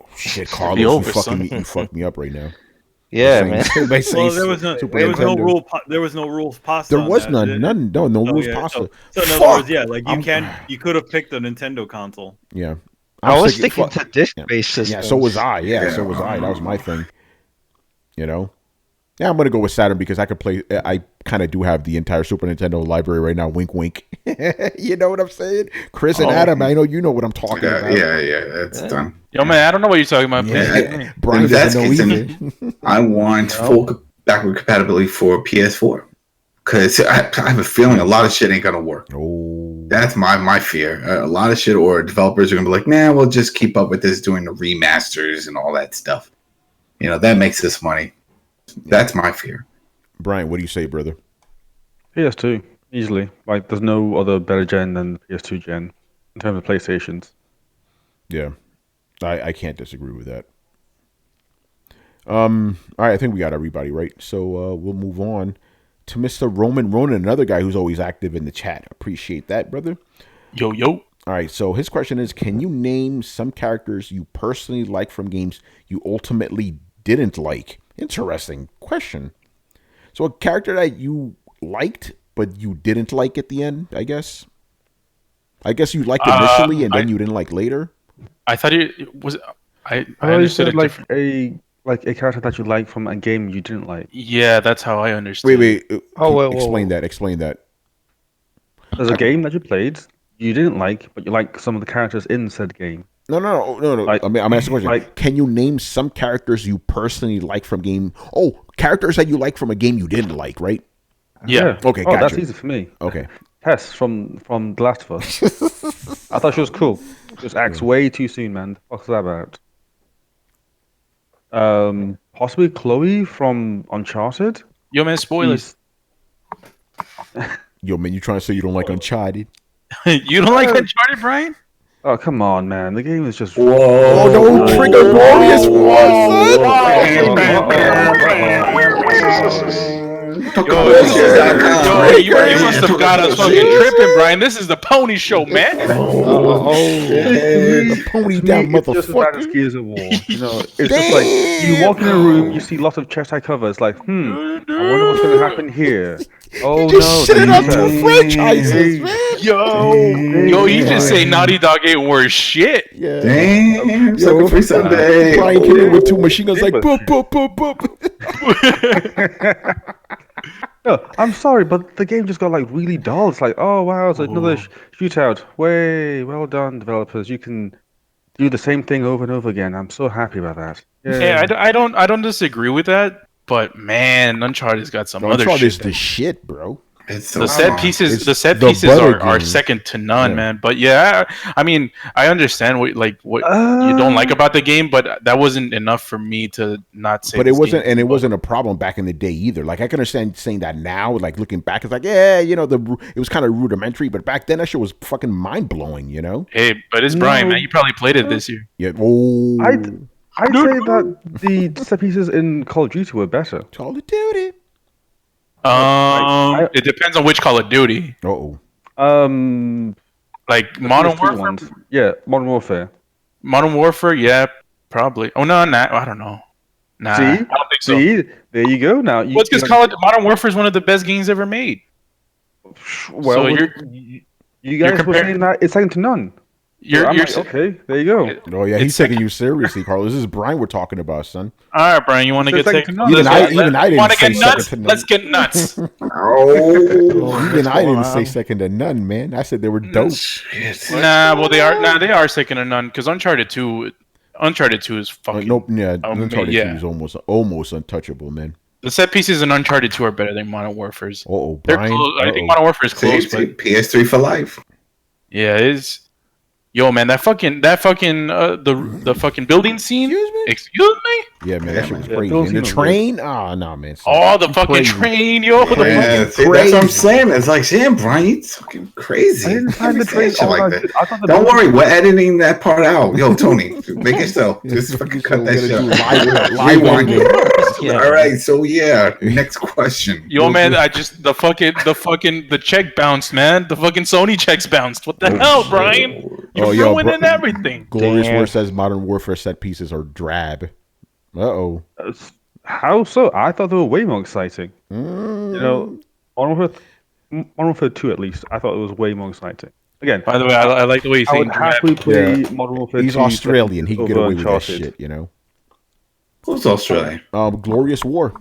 Oh, shit, Carlos, you fucked me up right now. Yeah, man. Well, there was no rules passed. There was none. No rules passed. So in other words, you could have picked a Nintendo console. Yeah. I was sticking to disc-based systems. Yeah, so was I. So was I. That was my thing. Yeah, I'm gonna go with Saturn because I could play. I kind of do have the entire Super Nintendo library right now. Wink, wink. You know what I'm saying, Chris and Adam? I know you know what I'm talking about. Yeah, it's done. Yo, man, I don't know what you're talking about. Yeah. Brian doesn't know either. I want full backward compatibility for PS4 because I have a feeling a lot of shit ain't gonna work. Oh, that's my fear. A lot of shit, or developers are gonna be like, "Nah, we'll just keep up with this, doing the remasters and all that stuff." That makes us money. That's my fear. Brian, what do you say, brother? PS2, easily. Like, there's no other better gen than PS2 gen in terms of PlayStations. Yeah, I can't disagree with that. All right, I think we got everybody right. So we'll move on to Mr. Roman Ronan, another guy who's always active in the chat. Appreciate that, brother. Yo. All right, so his question is, can you name some characters you personally like from games you ultimately didn't like? Interesting question. So a character that you liked but you didn't like at the end, I guess. I guess you liked initially and then you didn't like later. I thought it was. I Oh, understood it like different. a character that you like from a game you didn't like. Yeah, that's how I understood. Wait. Explain Explain that. There's a game that you played you didn't like, but you like some of the characters in said game. No. Like, I'm asking a question. like- Can you name some characters you personally like from game? Oh, characters that you like from a game you didn't like, right? Yeah. Okay, Oh, that's gotcha. easy for me. Okay. Tess from The Last of Us. I thought she was cool. Just acts way too soon, man. The fuck's that about? Possibly Chloe from Uncharted. Yo, man, spoilers. Yo, man, you trying to say you don't like Uncharted? You don't like Uncharted, Brian? Oh, come on, man. The game is just. Whoa! Oh, don't trigger Glorious War, Yo, you must have got us fucking tripping, Brian. This is the pony show, man. The pony down, It's just as bad as motherfucker. Gears of War. You know, it's just like you walk in a room, you see lots of chest high covers. Like, I wonder what's going to happen here. Oh Just no! shit it they up said- two franchises, man. Yo, you just say Naughty Dog ain't worth shit. Yeah. Damn, sucker free Sunday. Brian came in with two machine guns like boop, boop, boop, boop. No, I'm sorry, but the game just got like really dull. It's like, oh wow, it's another shootout. Way well done, developers. You can do the same thing over and over again. I'm so happy about that. Yeah, I don't disagree with that, but man, Uncharted's got some other Uncharted shit. is the shit, bro. It's so The set fun. pieces, It's the set the pieces butter are game. second to none, Yeah. man. But yeah, I mean, I understand what you don't like about the game, but that wasn't enough for me to not say. But it this wasn't, game- and it wasn't a problem back in the day either. Like I can understand saying that now, like looking back, it's like, yeah, you know, it was kind of rudimentary, but back then that shit was fucking mind blowing, you know? Hey, but it's Brian, No. man. You probably played it this year. Yeah. Oh, I'd say that the set pieces in Call of Duty were better. Call of Duty. It depends on which Call of Duty. Oh, Like the Modern PS2 Warfare. ones. Yeah, Modern Warfare. Modern Warfare, yeah, probably. Oh no, nah, I don't know. Nah, See? I don't think so. See, there you go. Now, Well, it's because Modern Warfare is one of the best games ever made. well, so you guys were comparing- saying that it's second to none. You're, I'm you're like, okay, there you go. oh yeah, It's he's taking you seriously, Carlos. This is Brian we're talking about, son. all right, Brian. You want to So get second second? to none. Even I didn't Want to say get second nuts? to none. Let's get nuts. Oh, Even I didn't say on? second to none, man. I said they were dope. shit. Nah, well they are. Nah, they are second to none because Uncharted 2 is fucking. Nope, yeah, Uncharted yeah. 2 is almost untouchable, man. The set pieces in Uncharted 2 are better than Modern Warfare's. Oh, They're Brian. close. I think Uh-oh. Modern Warfare is close, See, but PS3 for life. yeah, it's. Yo, man, that fucking the fucking building scene. Excuse me. Yeah, man, that shit was Yeah, crazy. those And the scenes were train, nah, man. Oh, the fucking crazy. train, yo. Yeah, see, that's what I'm saying. It's like, damn, Brian, you fucking crazy. I didn't find Every the train shit all like that that. good. I thought the Don't building- worry, we're editing that part out. Yo, Tony, make it so. Just fucking cut that shit out. Live Rewind editing. it. Yeah. All right, so yeah, next question. Yo, man, the check bounced, man. The fucking Sony checks bounced. What the hell, Brian? You're ruining everything. Glorious Damn. War says Modern Warfare set pieces are drab. Uh-oh. How so? I thought they were way more exciting. Mm. You know, Modern Warfare 2 at least, I thought it was way more exciting. Again, By the way, I like the way you I say would happily play Modern Warfare 2. He's Australian. He can get over away with that Uncharted. shit, you know? Who's Australian? Glorious War.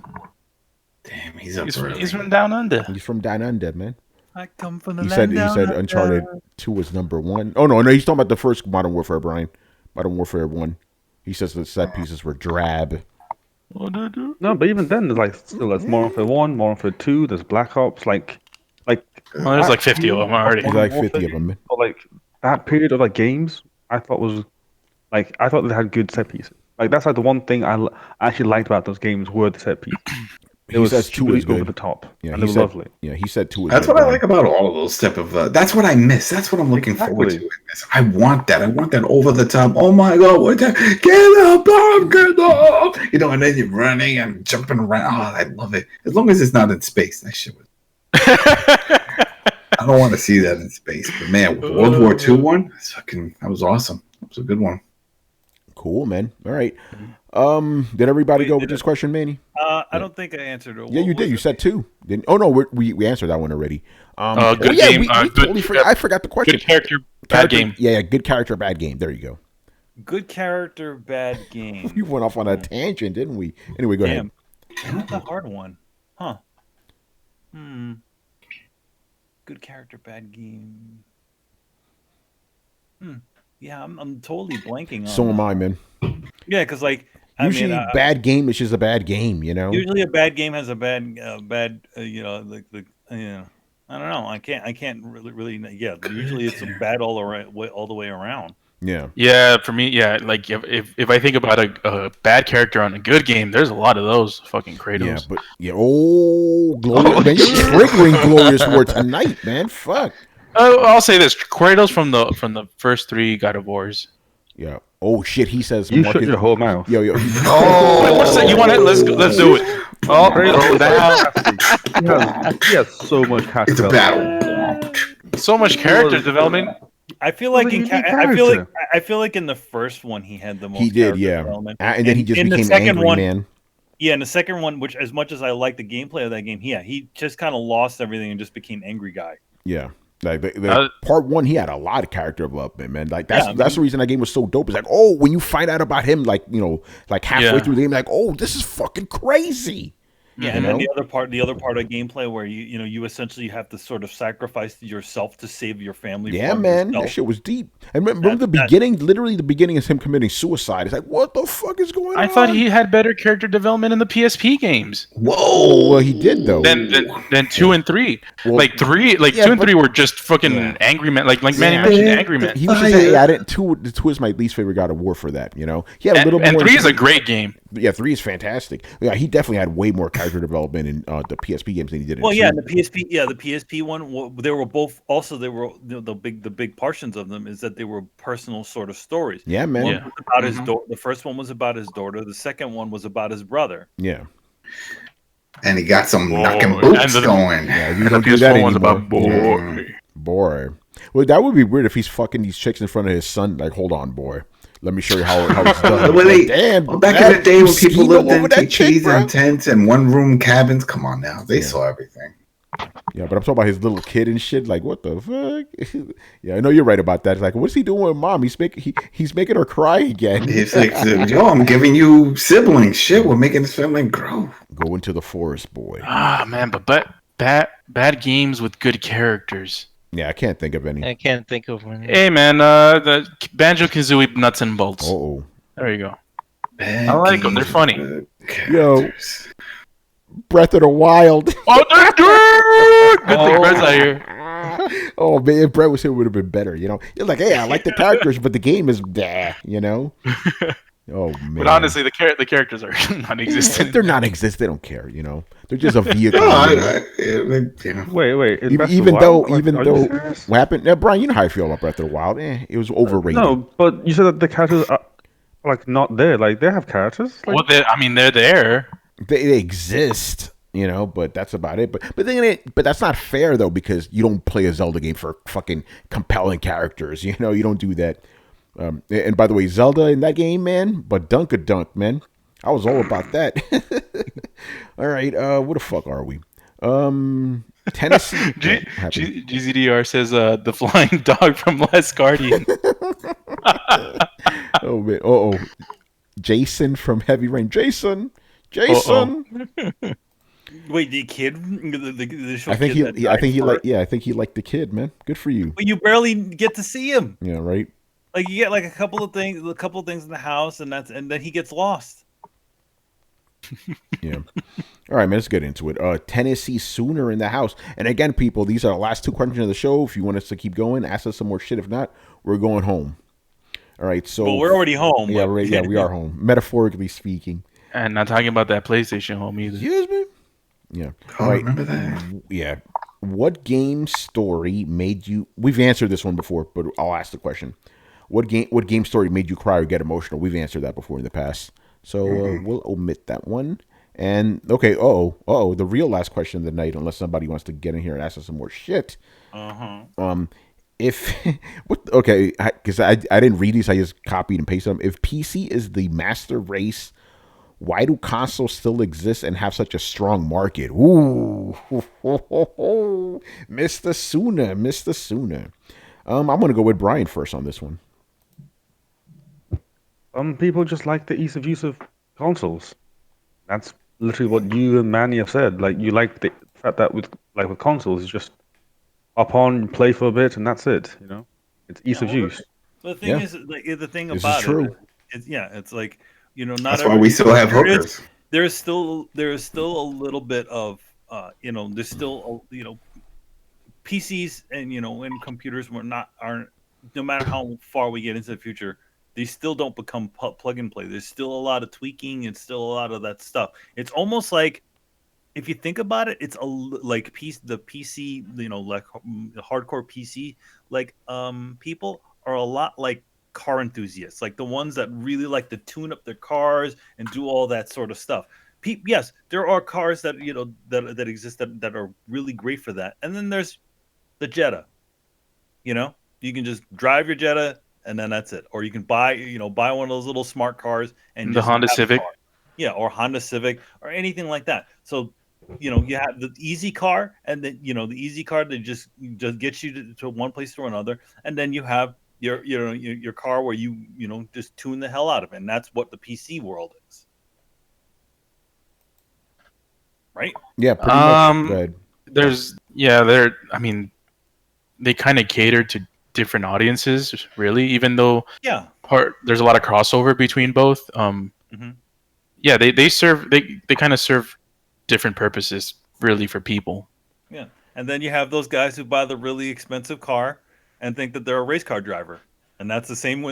Damn, he's up He's early. from down under. He's from Down Under, man. I come from the He land said down under. Uncharted 2 was number 1. Oh, no, he's talking about the first Modern Warfare, Brian. Modern Warfare 1. He says the set pieces were drab. No, but even then, there's like still there's Modern Warfare 1, Modern Warfare 2, there's Black Ops, like. Well, there's like 50 of them already. There's like 50 of them, man. But like that period of like games, I thought was like I thought they had good set pieces. Like that's like the one thing I actually liked about those games were the set pieces. He says 2 is good. over the top. Yeah, and he they were said, lovely. Yeah, he said 2 is That's good. what I like about all of those type of. That's what I miss. That's what I'm looking forward to. Exactly. In this. I want that. I want that over the top. Oh my god! What that? Get up, Bob! Get up! You know, and then you're running and jumping around. Oh, I love it. As long as it's not in space, that shit was. I don't want to see that in space, but man, World War II one, that was awesome. That was a good one. Cool, man. All right. Did everybody go with this question, Manny? I don't think I answered it. Yeah, you did. You said 2. Didn't? Oh no, we answered that one already. Good game. We totally forgot. I forgot the question. Good character, bad game. Yeah, good character, bad game. There you go. Good character, bad game. We went off on a tangent, didn't we? Anyway, go ahead. That's a hard one, huh? Good character, bad game. Yeah, I'm totally blanking on. So am I, man. Yeah, because like usually bad game is just a bad game, you know. Usually a bad game has a bad you know, I don't know. I can't really. Yeah, usually it's a bad all the way around. Yeah. Yeah, for me, yeah. Like if I think about a bad character on a good game, there's a lot of those fucking Kratos. Yeah, but Glorious, man, you're triggering Glorious War tonight, man. Fuck. I'll say this: Kratos from the first 3 God of Wars. Yeah. Oh shit, he says. You shut your whole mouth. Yo. Oh, what's that? You want it? Let's do it. Oh, throw down. He has so much character. It's a battle. So much character development. I feel like I feel like in the first one he had the most. He did, yeah. And then he just became angry, man. Yeah, in the second one, which as much as I like the gameplay of that game, he just kind of lost everything and just became angry guy. Yeah. Like part 1, he had a lot of character development, man. Like that's the reason that game was so dope. It's like, oh, when you find out about him, like, you know, like halfway through the game, like, oh, this is fucking crazy. Yeah, and then the other part of gameplay where you essentially have to sort of sacrifice yourself to save your family. Yeah, man, that shit was deep. And remember the beginning? Literally, the beginning is him committing suicide. It's like, what the fuck is going on? I thought he had better character development in the PSP games. Whoa, well, he did though. Then 2 and 3, well, 2 and 3 were just fucking angry men. Like Manny mentioned, angry men. He was just saying, I didn't. 2 is my least favorite God of War for that. You know, he had a little more. And 3 is a great game. Yeah, 3 is fantastic. Yeah, he definitely had way more character development in the PSP games than he did in the PSP one, they were both also the big portions of them is that they were personal sort of stories. Yeah, man. One was about his daughter. The first one was about his daughter. The second one was about his brother. Yeah. And he got some knocking boots going. Yeah, you don't do that anymore. About boy. Well, that would be weird if he's fucking these chicks in front of his son. Like, hold on, boy. Let me show you how it's done. Back in the day when people lived in teepees and tents and one-room cabins, come on now, they saw everything. Yeah, but I'm talking about his little kid and shit. Like, what the fuck? Yeah, I know you're right about that. It's like, what's he doing with mom? He's making her cry again. He's like, yo, I'm giving you siblings. Shit, we're making this family grow. Go into the forest, boy. Ah, man, but bad games with good characters. Yeah, I can't think of any. I can't think of one. Hey, man, the Banjo-Kazooie nuts and bolts. Uh-oh. There you go. I like them. They're funny. Yo, Breath of the Wild. Oh, they're good. Good thing Brett's out here. Oh, man, if Brett was here, it would have been better, you know? You're like, hey, I like the characters, but the game is you know? Oh, man. But honestly, the characters are non-existent. They're non-existent. They don't care, you know? They're just a vehicle. Wait. Even though, what happened? Now, Brian, you know how I feel about Breath of the Wild. It was overrated. No, but you said that the characters are, like, not there. Like, they have characters. Like... Well, they're there. They exist, you know, but that's about it. But that's not fair, though, because you don't play a Zelda game for fucking compelling characters. You know, you don't do that. And by the way, Zelda in that game, man, but dunk, man. I was all about that. All right, where the fuck are we? Tennessee. GZDR says the flying dog from Last Guardian. Oh man. Uh-oh. Jason from Heavy Rain. Jason. Wait, the kid? I think he liked the kid, man. Good for you. But you barely get to see him. Yeah, right. Like you get like a couple of things in the house, and then he gets lost. Yeah. All right, man. Let's get into it. Tennessee Sooner in the house. And again, people, these are the last 2 questions of the show. If you want us to keep going, ask us some more shit. If not, we're going home. All right. So. Well, we're already home. Yeah, we are home. Metaphorically speaking. And not talking about that PlayStation home either. Excuse me. Yeah. Oh, All right. remember that? Yeah. What game story made you? We've answered this one before, but I'll ask the question. What game story made you cry or get emotional? We've answered that before in the past, so we'll omit that one. And okay, the real last question of the night, unless somebody wants to get in here and ask us some more shit. If what? Okay, because I didn't read these, I just copied and pasted them. If PC is the master race, why do consoles still exist and have such a strong market? Ooh, Mr. Sooner. I'm gonna go with Brian first on this one. People just like the ease of use of consoles. That's literally what you and Manny have said. Like you like the fact that with consoles, you just hop on, play for a bit, and that's it. You know, it's ease of use. The thing is, like, the thing This about is true. it's like, not That's why we still have hookers. There is still a little bit of there's still PCs and computers aren't, no matter how far we get into the future, they still don't become plug and play. There's still a lot of tweaking and still a lot of that stuff. It's almost like, if you think about it, it's like the PC, like hardcore PC, like people are a lot like car enthusiasts, like the ones that really like to tune up their cars and do all that sort of stuff. Yes, there are cars that that exist that are really great for that, and then there's the Jetta. You can just drive your Jetta and then that's it, or you can buy one of those little smart cars and The just Honda have a Civic. car. Yeah, or Honda Civic or anything like that. So you have the easy car, and then the easy car that just gets you to one place or another, and then you have your car where you just tune the hell out of it, and that's what the PC world is, right? Yeah, pretty much. Go ahead. I mean, they kind of cater to different audiences, really, even though there's a lot of crossover between both. Yeah, they kind of serve different purposes, really, for people. Yeah, and then you have those guys who buy the really expensive car and think that they're a race car driver, and that's the same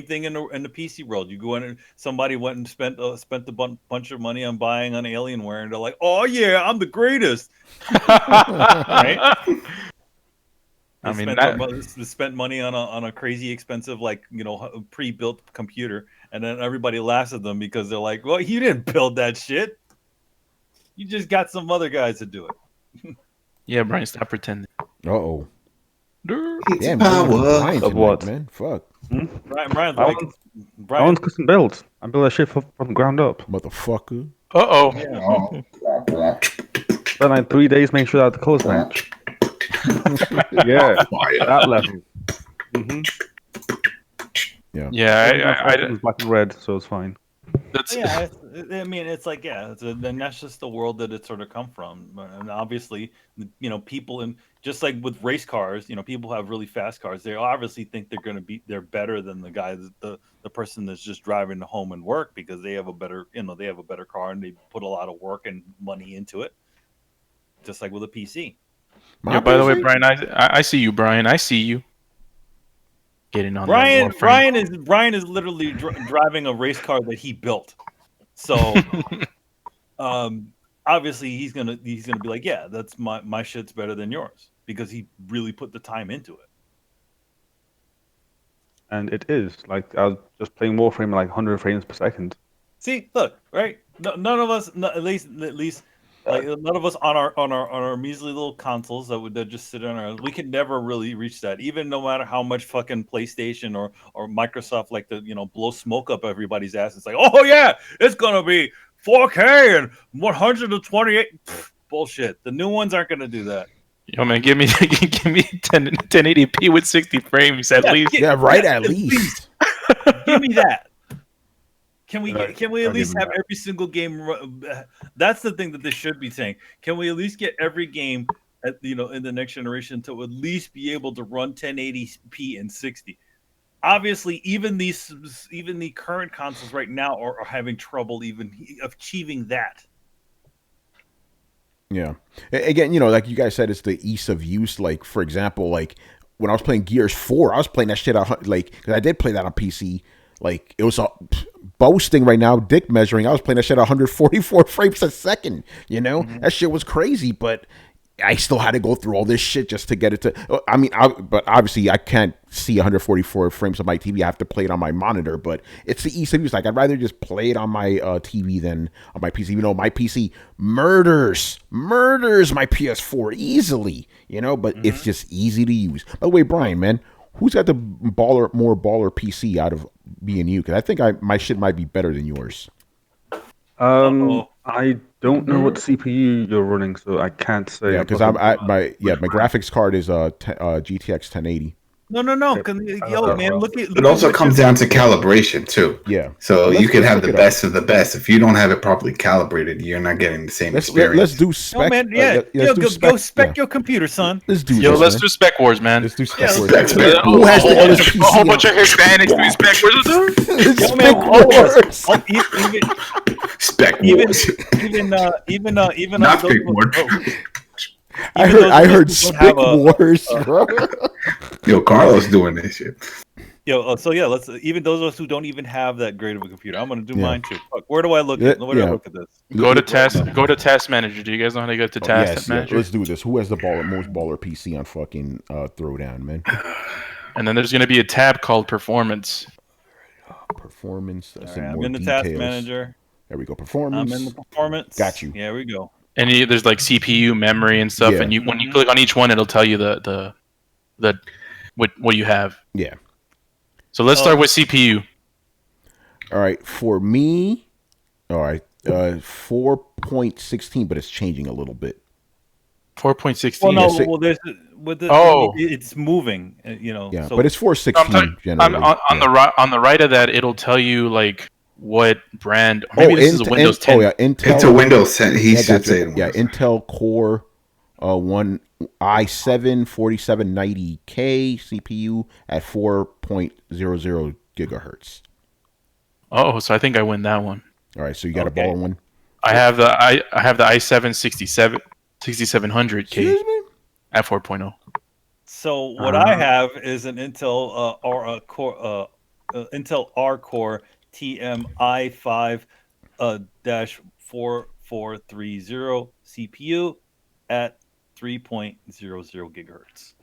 thing in the PC world. You go in and somebody went and spent a bunch of money on buying an Alienware, and they're like, "Oh yeah, I'm the greatest." Right? They spent money on a crazy expensive, like, pre-built computer, and then everybody laughs at them because they're like, "Well, you didn't build that shit. You just got some other guys to do it." Yeah, Brian, stop pretending. Uh-oh. It's Damn, power of what? Man, fuck. Brian's I want custom built. I built that shit from the ground up. Motherfucker. Uh-oh. Yeah. Spent like 3 days making sure that the colors match. Yeah, that level. Yeah. It was black and red, so it's fine. I mean, it's like, and that's just the world that it sort of come from. And obviously, people, and just like with race cars, people have really fast cars. They obviously think they're better than the guy, the person that's just driving to home and work, because they have a better car and they put a lot of work and money into it. Just like with a PC. Yeah, by the way, Brian, I see you, Brian. I see you. Getting on Brian is literally driving a race car that he built. So obviously he's gonna be like, yeah, that's my shit's better than yours, because he really put the time into it. And it is. Like, I was just playing Warframe at like 100 frames per second. See, look, right? None of us, at least, like, none of us on our measly little consoles that just sit on our, we can never really reach that, even no matter how much fucking PlayStation or Microsoft like to blow smoke up everybody's ass. It's like, oh yeah, it's gonna be 4K and 128. Bullshit. The new ones aren't gonna do that. Yo, man, give me 1080p with 60 frames at least. At least. Give me that. Can we at least have every single game? That's the thing that they should be saying. Can we at least get every game in the next generation to at least be able to run 1080p and 60? Obviously, even the current consoles right now are having trouble even achieving that. Yeah. Again, like you guys said, it's the ease of use. Like, for example, like when I was playing Gears 4, I was playing that shit out, like, because I did play that on PC. Like it was boasting right now, dick measuring. I was playing that shit at 144 frames a second. You know, that shit was crazy, but I still had to go through all this shit just to get it to. I mean, but obviously I can't see 144 frames on my TV. I have to play it on my monitor. But it's the ease of use. Like I'd rather just play it on my TV than on my PC. You know, my PC murders my PS4 easily. You know, but it's just easy to use. By the way, Brian, man, who's got the more baller PC out of me and you? Because I think my shit might be better than yours. I don't know what CPU you're running, so I can't say. Yeah, because my graphics card is GTX 1080. No. Man, look at. It also comes down to calibration too. Yeah. So you could have the best of the best. If you don't have it properly calibrated, you're not getting the same experience. Let's do spec. No, man, go spec your computer, son. Let's do let's do Spec Wars, man. Let's do Spec Wars. Who has the oldest PC? A whole bunch of Hispanics doing Spec Wars. Spec Wars. Even Not Spec Wars. I heard Spec Wars, bro. Yo, Carlos doing this shit. Let's even those of us who don't even have that great of a computer. I'm gonna do mine too. Fuck, where do I look at? Where do I look at this? Go to Task Manager. Do you guys know how to get to Task Manager? Let's do this. Who has the most baller PC on fucking Throwdown, man? And then there's gonna be a tab called Performance. Performance. I'm in the Task Manager. There we go. Performance. I'm in the Performance. Got you. Yeah, we go. And there's like CPU, memory, and stuff. Yeah. And when you click on each one, it'll tell you the what you have. Yeah. So let's start with CPU. All right, for me, 4.16, but it's changing a little bit. 4.16. Well, no, it's moving. You know. Yeah, so, but it's 4.16 generally. On the right of that, it'll tell you like what brand. Maybe this is a Windows 10. Oh yeah, Intel. It's a Windows 10. He should say it. Yeah, Intel Core. One i7 4790K CPU at 4.00 gigahertz. Oh, so I think I win that one. All right, so you got a baller one. I have the i7 6700K at 4.0. So what I have is an Intel Intel R Core TM i5-4430 CPU at 3.00 gigahertz.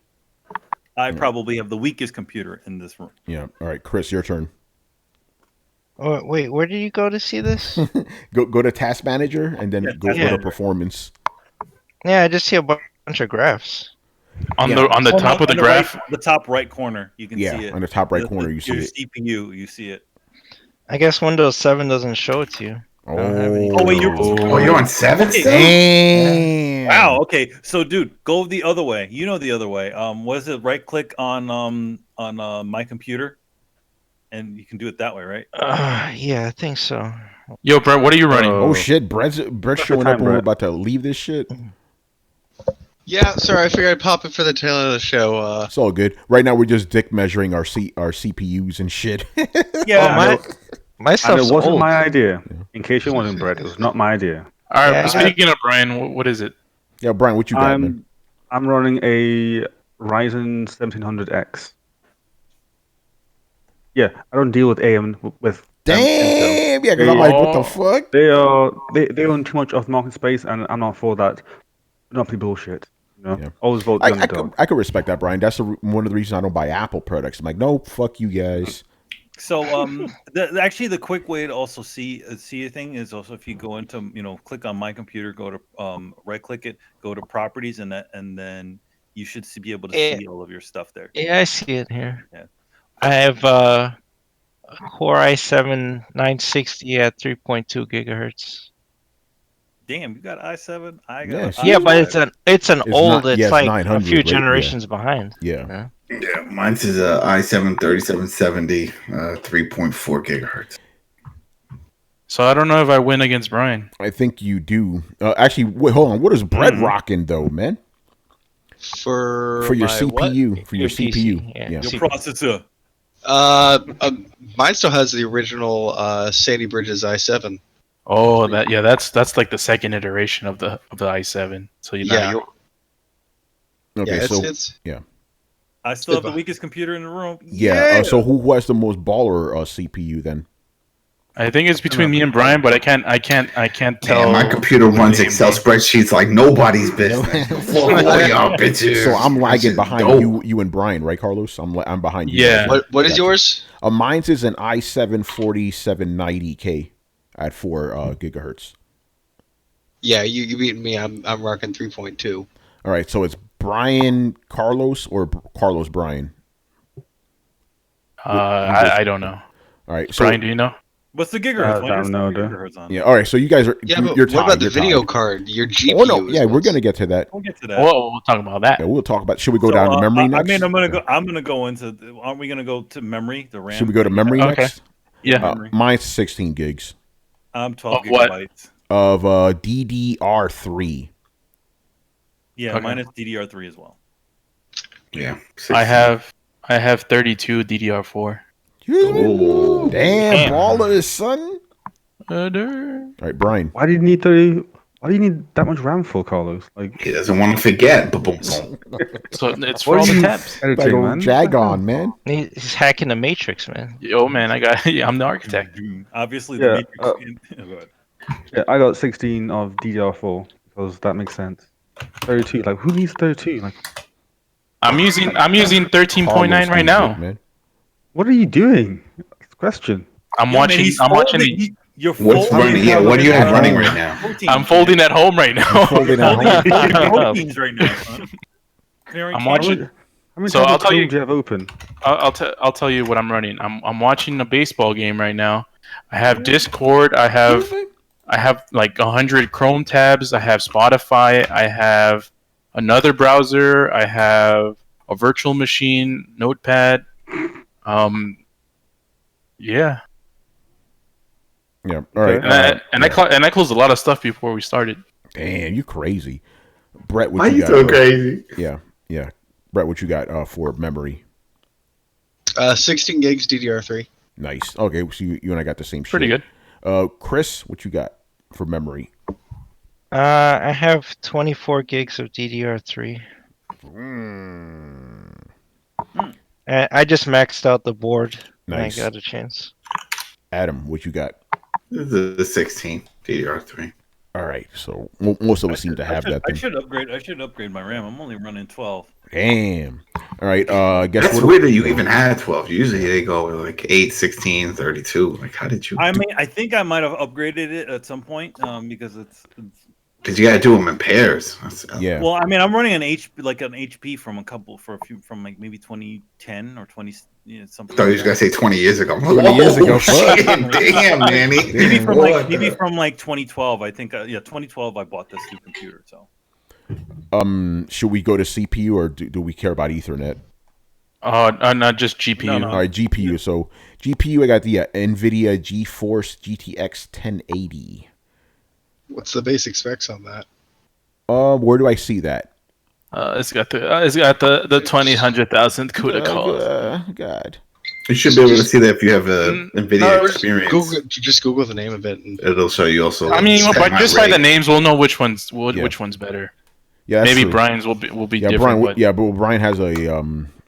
I probably have the weakest computer in this room. Yeah. All right, Chris, your turn. Oh, wait, where did you go to see this? go to Task Manager and then go to Performance. Yeah, I just see a bunch of graphs. On the top of the graph, the top right corner, you can see it. On the top right corner, you see it. Your CPU, you see it. I guess Windows 7 doesn't show it to you. Wait, you're on 7 still? Damn. Wow. Okay. So, dude, go the other way. You know the other way. Was it right click on my computer, and you can do it that way, right? Yeah, I think so. Yo, Brett, what are you running? Oh shit, Brett's showing up, and we're about to leave this shit. Yeah, sorry, I figured I'd pop in for the tail end of the show. It's all good. Right now, we're just dick measuring our CPUs and shit. Yeah. My stuff's and it wasn't old. my idea. In case you're wondering, Brett, it was not my idea. All right. Speaking of Brian, what is it? Yeah, Brian, what you got, man? I'm running a Ryzen 1700X. Yeah, I don't deal with AM with. Damn, yeah, because I'm like, what the fuck? They own too much of the market space, and I'm not for that. Not be bullshit. You know? Yeah. Always vote the underdog. I could respect that, Brian. That's one of the reasons I don't buy Apple products. I'm like, no, fuck you guys. So actually the quick way to also see a thing is also if you go into click on my computer, go to right click it, go to properties, and then you should be able to see all of your stuff there. Yeah, I see it here. Yeah. I have a Core i7 960 at 3.2 gigahertz. Damn, you got i7. I got yeah, but it's old. It's like a few right? generations behind. Yeah. Yeah, mine's is a i7 3770, 3.4 gigahertz. So I don't know if I win against Brian. I think you do. Actually, wait, hold on. What is Brett rocking though, man? For your CPU, what? for your CPU, yeah. Your processor. Mine still has the original Sandy Bridges i7. Oh, that's like the second iteration of the i7. So Okay, it's I still have the weakest computer in the room. Yeah. So who has the most baller CPU then? I think it's between me and Brian, but I can't tell. Man, my computer runs Excel spreadsheets like nobody's business. Fuck all y'all bitches. So I'm lagging behind you and Brian, right, Carlos? I'm behind you. Yeah. What is yours? Mine's is an i7 4790K at 4 gigahertz. Yeah, you beat me. I'm rocking 3.2. All right, so it's Brian Carlos or Carlos Brian? I don't know. All right, so Brian, do you know? What's the gigahertz? I don't know, dude. Yeah. All right. So you guys are. Yeah, but you're what about the you're video tied. card? Your GPU. Oh no. Yeah, we're gonna get to that. We'll get to that. We'll talk about that. Yeah, we'll talk about. Should we go down to memory next? I mean, I'm gonna go into. Aren't we gonna go to memory? The RAM. Should we go to memory Okay. next? Yeah. Mine's 16 gigs I'm 12 Of what? gigabytes. of DDR3. Yeah, Okay. mine is DDR3 as well. Yeah. I have 32 DDR4. Damn, Damn. ballers, son. Uh, All right, Brian. Why do you need 30? Why do you need that much RAM for, Carlos? Like, He doesn't want to forget. Boom, boom, boom. So it's for what all are the you tabs. Like editing, a man? Jag-on, man. He's hacking the Matrix, man. Yo, man, I'm the architect. Obviously, Yeah, the Matrix. Go ahead. Yeah, I got 16 of DDR4 because that makes sense. 32, like who needs 32? Like, I'm using 13.9 Carlos right needs now. it, man. what are you doing? Question. I'm Yeah, man, watching. he's I'm watching. folding. You're What's folding running? Yeah, what do you have running right now? proteins. I'm folding at home right now. Folding at home. Folding proteins right now, son. Clearing I'm cache. watching. How many So tabs I'll of tell Chrome you- do you have open? I'll tell you what I'm running. I'm watching a baseball game right now. I have Discord. I have like 100 Chrome tabs. I have Spotify. I have another browser. I have a virtual machine, Notepad. Yeah. Yeah. All right. And I closed a lot of stuff before we started. Damn, you crazy, Brett. What Why you you got? so crazy? Yeah. Brett, what you got for memory? 16 gigs DDR3. Nice. Okay, so you and I got the same shit. Pretty good. Chris, what you got for memory? I have 24 gigs of DDR3. I just maxed out the board when I Nice. got a chance. Adam, what you got? This is the 16 DDR3. All right, so most of us seem to have that I thing. should upgrade my RAM. I'm only running 12. Damn. All right, guess That's what? weird that you even had 12. Usually they go with like 8, 16, 32. Like, how did you? I mean, I think I might have upgraded it at some point because it's Because you got to do them in pairs. Yeah. well, I mean, I'm running an HP from from like maybe 2010 or 20 something. I thought you was like gonna that. say 20 years ago. 20 years ago, fuck. Damn, Manny. Maybe from What maybe the- from like 2012. I think 2012 I bought this new computer. So Should we go to CPU or do we care about Ethernet? Not just GPU. No. All right, GPU. So GPU, I got the NVIDIA GeForce GTX 1080. What's the basic specs on that? Where do I see that? It's got the 20,000 CUDA cores. God. You should be able to see that if you have a NVIDIA No, experience. just Google the name of it. And It'll show you also. I mean, set but my just by rate. the names, we'll know which one's Yeah. which one's better. Yeah, that's Maybe true. Brian's will be Yeah, different. Brian. but But Brian has a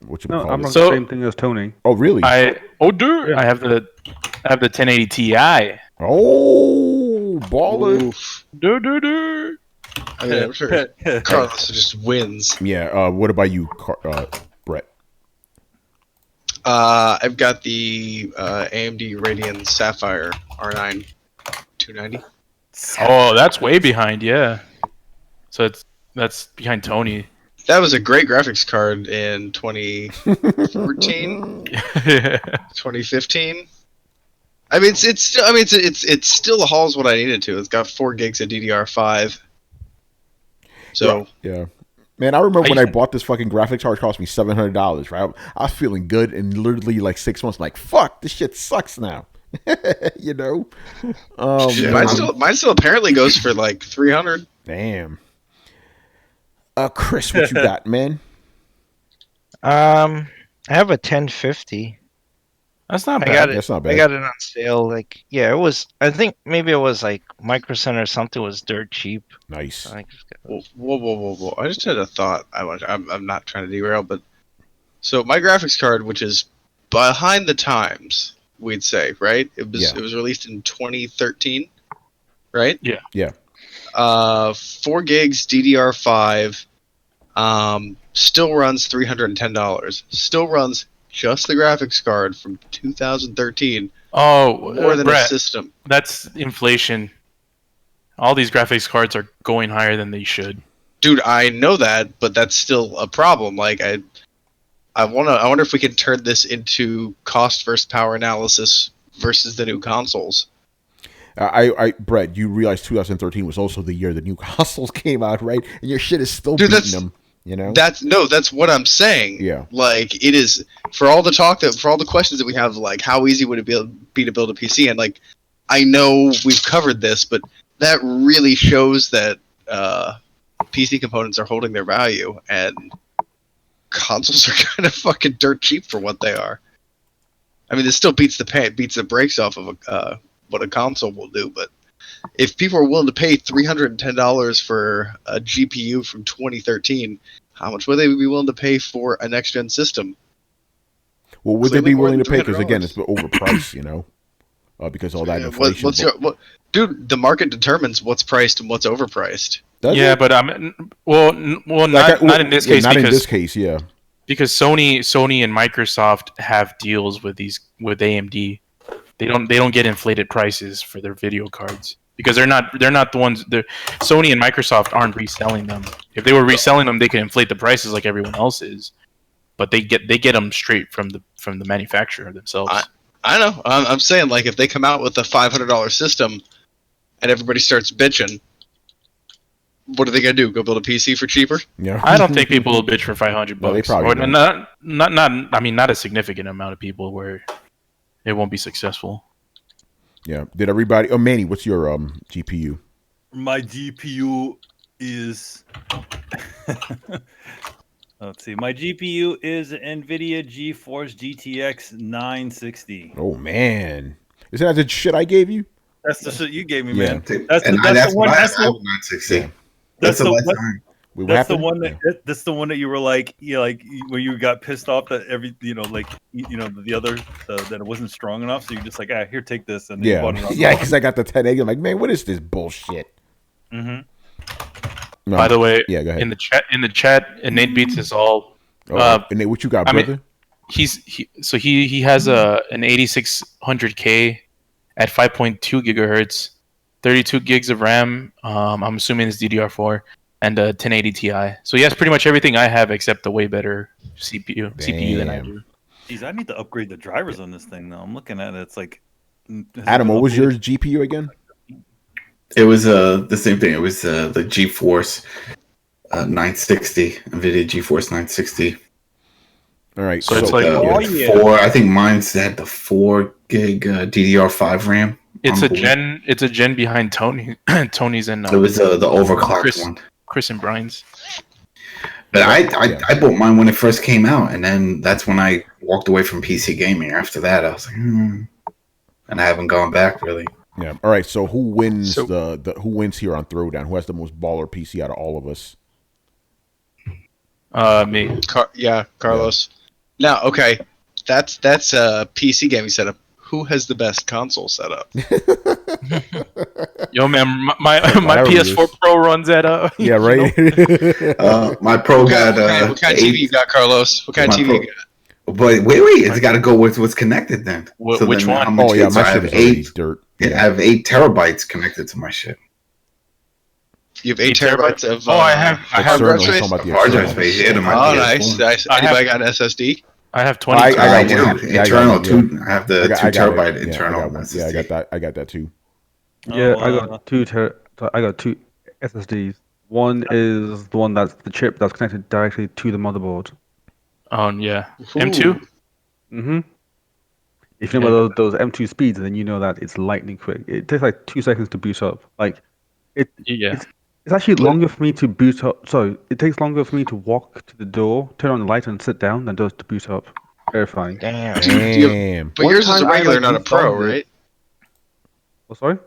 what you No, call I'm it? on So- the same thing as Tony. Oh, really? I have the 1080 Ti. Oh, baller. oof. Do. I mean, I'm sure Carlos just wins. Yeah. What about you, Brett? I've got the AMD Radeon Sapphire R9 290. Oh, that's way behind. Yeah. So that's behind Tony. That was a great graphics card in 2014, 2015. I mean, it's still. I mean, it still hauls what I needed to. It's got 4 gigs of DDR5. So Yeah. Man, I remember when I bought this fucking graphics card, it cost me $700, right? I was feeling good, and literally like 6 months, like, fuck, this shit sucks now. You know? Yeah. mine still apparently goes for like 300. Damn. Chris, what you got, man? I have a 1050. That's not I bad. got it. That's not bad. I got it on sale. Like, yeah, it was. I think maybe it was like Micro Center or something was dirt cheap. Nice. I just got Whoa! I just had a thought. I'm not trying to derail, but So my graphics card, which is behind the times, we'd say, right? It was released in 2013, right? Yeah. 4 gigs DDR5, still runs $310. Still runs just the graphics card from 2013. Oh, More than Brett, a system. That's inflation. All these graphics cards are going higher than they should. Dude, I know that, but that's still a problem. Like I wonder if we can turn this into cost versus power analysis versus the new consoles. Brett, you realize 2013 was also the year the new consoles came out, right? And your shit is still beating them. You know? That's what I'm saying. Yeah. Like it is for all the questions that we have, like how easy would it be to build a PC? And like I know we've covered this, but that really shows that PC components are holding their value, and consoles are kind of fucking dirt cheap for what they are. I mean, this still beats the brakes off of what a console will do. But if people are willing to pay $310 for a GPU from 2013, how much would they be willing to pay for a next gen system? Well, would they be willing to pay? Because again, it's overpriced, you know, because all that inflation. Dude, the market determines what's priced and what's overpriced. Does it? But not in this case. Not in this case, yeah. Because Sony and Microsoft have deals with AMD. They don't get inflated prices for their video cards because they're not the ones. Sony and Microsoft aren't reselling them. If they were reselling them, they could inflate the prices like everyone else is. But they get them straight from the manufacturer themselves. I know. I'm saying, like, if they come out with a $500 system and everybody starts bitching, what are they gonna do? Go build a PC for cheaper? Yeah. I don't think people will bitch for $500. No, they probably don't. Not a significant amount of people where it won't be successful. Yeah. Did everybody? Oh, Manny, what's your GPU? My GPU is. Let's see. My GPU is NVIDIA GeForce GTX 960. Oh man, isn't that the shit I gave you? That's the shit you gave me, Yeah. man. That's the one. That's the 960. That's the That's one that you were like, where you got pissed off that the other that it wasn't strong enough, so you're just like, here, take this, and then you bought it yeah, because I got the 1080. I'm like, man, what is this bullshit? Mm-hmm. No, By the way, yeah, go ahead. in the chat, Nate beats us all. And Nate, what you got, brother? He has an 8600K at 5.2 gigahertz, 32 gigs of RAM. I'm assuming it's DDR4 and a 1080 Ti. So he has pretty much everything I have except the way better CPU than I do. Jeez, I need to upgrade the drivers on this thing though. I'm looking at it. It's like, Adam, what was your GPU again? It was the same thing. It was the GeForce 960, NVIDIA GeForce 960. All right, so it's like 4. I think mine's had the 4 gig DDR5 RAM. It's a gen behind Tony's and it was the overclocked one. Chris and Brian's. But I bought mine when it first came out, and then that's when I walked away from PC gaming. After that, I was like, and I haven't gone back really. Yeah. All right. So who wins who wins here on Throwdown? Who has the most baller PC out of all of us? Me. Carlos. Now, okay, that's a PC gaming setup. Who has the best console setup? Yo, man, my PS4 Pro runs at yeah, right. My Pro got what kind of TV you got, Carlos? What kind of TV you got? But wait, it's got to go with what's connected then. Which one? My shit is 8 dirt. Yeah, I have 8 terabytes connected to my shit. You have 8 terabytes of. I have hard drive space. Hard drive space. Yeah, nice. Anybody got an SSD? I have 20. I got internal too. I have the 2 terabyte internal. Yeah, I got that. I got that too. Yeah, I got 2 SSDs. One is the one that's the chip that's connected directly to the motherboard. Yeah. M2? Mm-hmm. If you know about those M2 speeds, then you know that it's lightning quick. It takes like 2 seconds to boot up. Like, it's actually longer for me to boot up. Sorry, it takes longer for me to walk to the door, turn on the light, and sit down than it does to boot up. Terrifying. Damn. But yours is a regular, not a pro, right? Oh, sorry?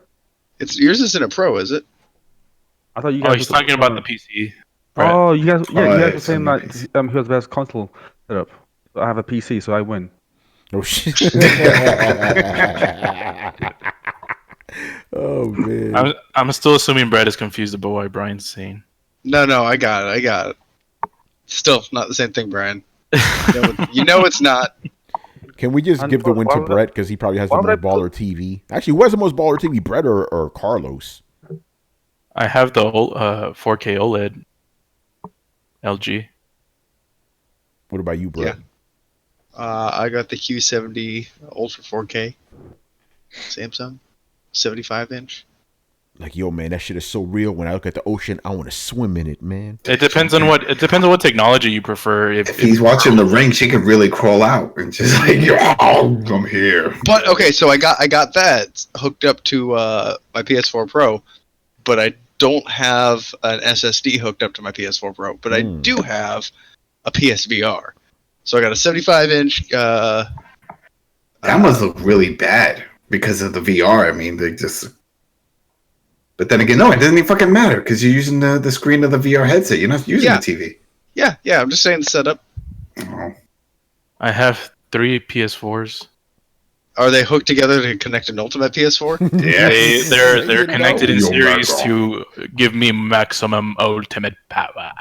Yours isn't a pro, is it? I thought you guys. Oh, he's talking about the PC. Right. Oh, you guys were saying that who has the best console setup? But I have a PC, so I win. Oh shit. Oh man. I'm still assuming Brad is confused about why Brian's saying. No, I got it. Still not the same thing, Brian. You know it's not. Can we just give the win to Brett because he probably has the most baller TV? Actually, who has the most baller TV, Brett or Carlos? I have the 4K OLED LG. What about you, Brett? Yeah. I got the Q70 Ultra 4K Samsung 75-inch. Like, yo, man, that shit is so real. When I look at the ocean, I want to swim in it, man. It depends on what technology you prefer. If he's watching The Ring, she could really crawl out and just like, yo, I'm here. But okay, so I got that hooked up to my PS4 Pro, but I don't have an SSD hooked up to my PS4 Pro. But I do have a PSVR. So I got a 75-inch. That must look really bad because of the VR. I mean, they just. But then again, no, it doesn't even fucking matter because you're using the screen of the VR headset. You're not using the TV. Yeah. I'm just saying the setup. Oh. I have 3 PS4s. Are they hooked together to connect an Ultimate PS4? Yeah, they're connected in series to give me maximum ultimate power.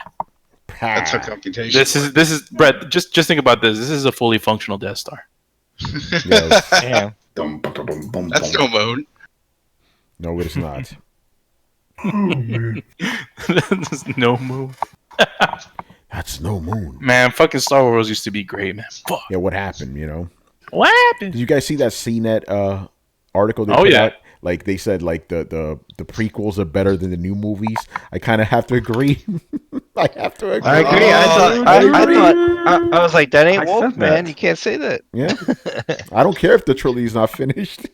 That's a computation. This is Brett. Just think about this. This is a fully functional Death Star. Yes. Damn. That's no mode. No, it's not. There's no move. That's no moon. Man, fucking Star Wars used to be great, man. Fuck. Yeah, what happened, you know? What happened? Did you guys see that CNET article they put out? Like, they said, like, the prequels are better than the new movies. I kind of have to agree. I have to agree. I agree. I was like, that ain't woke, man. You can't say that. Yeah. I don't care if the trilogy's not finished.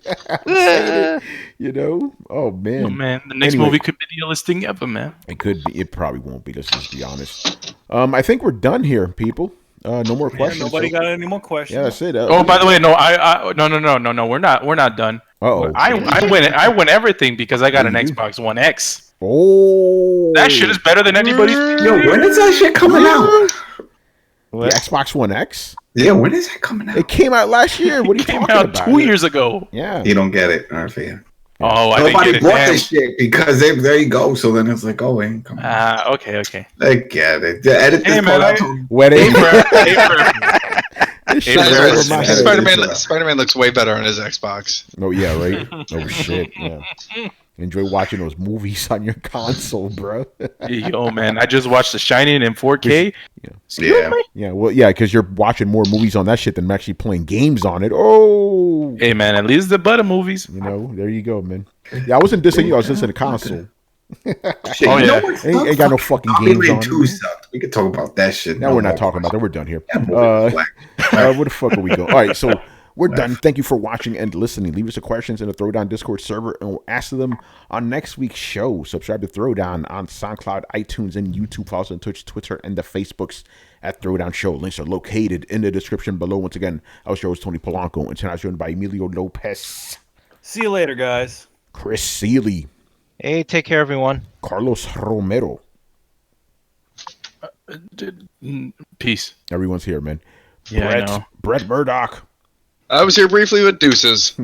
You know? Oh, man. Oh, man. The next movie could be the illest thing ever, man. It could be. It probably won't be. Let's just be honest. I think we're done here, people. No more questions. Nobody got any more questions. Yeah, that's it. Oh, by the way, no, no. We're not done. Oh, I win everything because I got an Xbox One X. Oh, that shit is better than anybody's. Yo, when is that shit coming out? The Xbox One X? Yeah, when is that coming out? It came out last year. What are you talking about? 2 years ago. Yeah. You don't get it, Arthur. Oh, I nobody bought this shit because there you go. So then it's like, oh, wait, come on. Okay. I get it. Edit this Spider-Man looks way better on his Xbox. Oh yeah, right. Oh shit. Yeah. Enjoy watching those movies on your console, bro. Yo, man, I just watched The Shining in 4K. Yeah. Well, yeah, because you're watching more movies on that shit than actually playing games on it. Oh. Hey, man, at least the butter movies. You know, there you go, man. Yeah, I wasn't dissing you. I was dissing the console. Shit, oh yeah, ain't got no fucking games on. 2 sucked. We could talk about that shit. Now we're not talking about that. We're done here. Where the fuck are we going? All right, so we're done. Thank you for watching and listening. Leave us your questions in the Throwdown Discord server, and we'll answer them on next week's show. Subscribe to Throwdown on SoundCloud, iTunes, and YouTube. Follow us on Twitch, Twitter, and the Facebooks at Throwdown Show. Links are located in the description below. Once again, our show is Tony Polanco, and tonight joined by Emilio Lopez. See you later, guys. Chris Seeley. Hey, take care, everyone. Carlos Romero. Peace. Everyone's here, man. Yeah, Brett Murdoch. I was here briefly with deuces.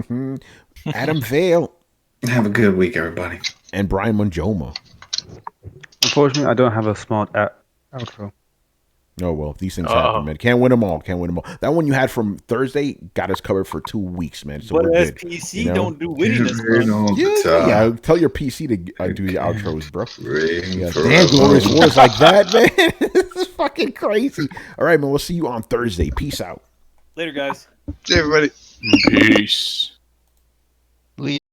Adam Vale. Have a good week, everybody. And Brian Monjoma. Unfortunately, I don't have a smart outro. Oh, well, these things happen, man. Can't win them all. That one you had from Thursday got us covered for 2 weeks, man. So but we're as good. PC don't do wittiness, bro. Yeah, tell your PC to do the outros, bro. Damn, Glorious Wars like that, man. This is fucking crazy. All right, man. We'll see you on Thursday. Peace out. Later, guys. See everybody. Peace.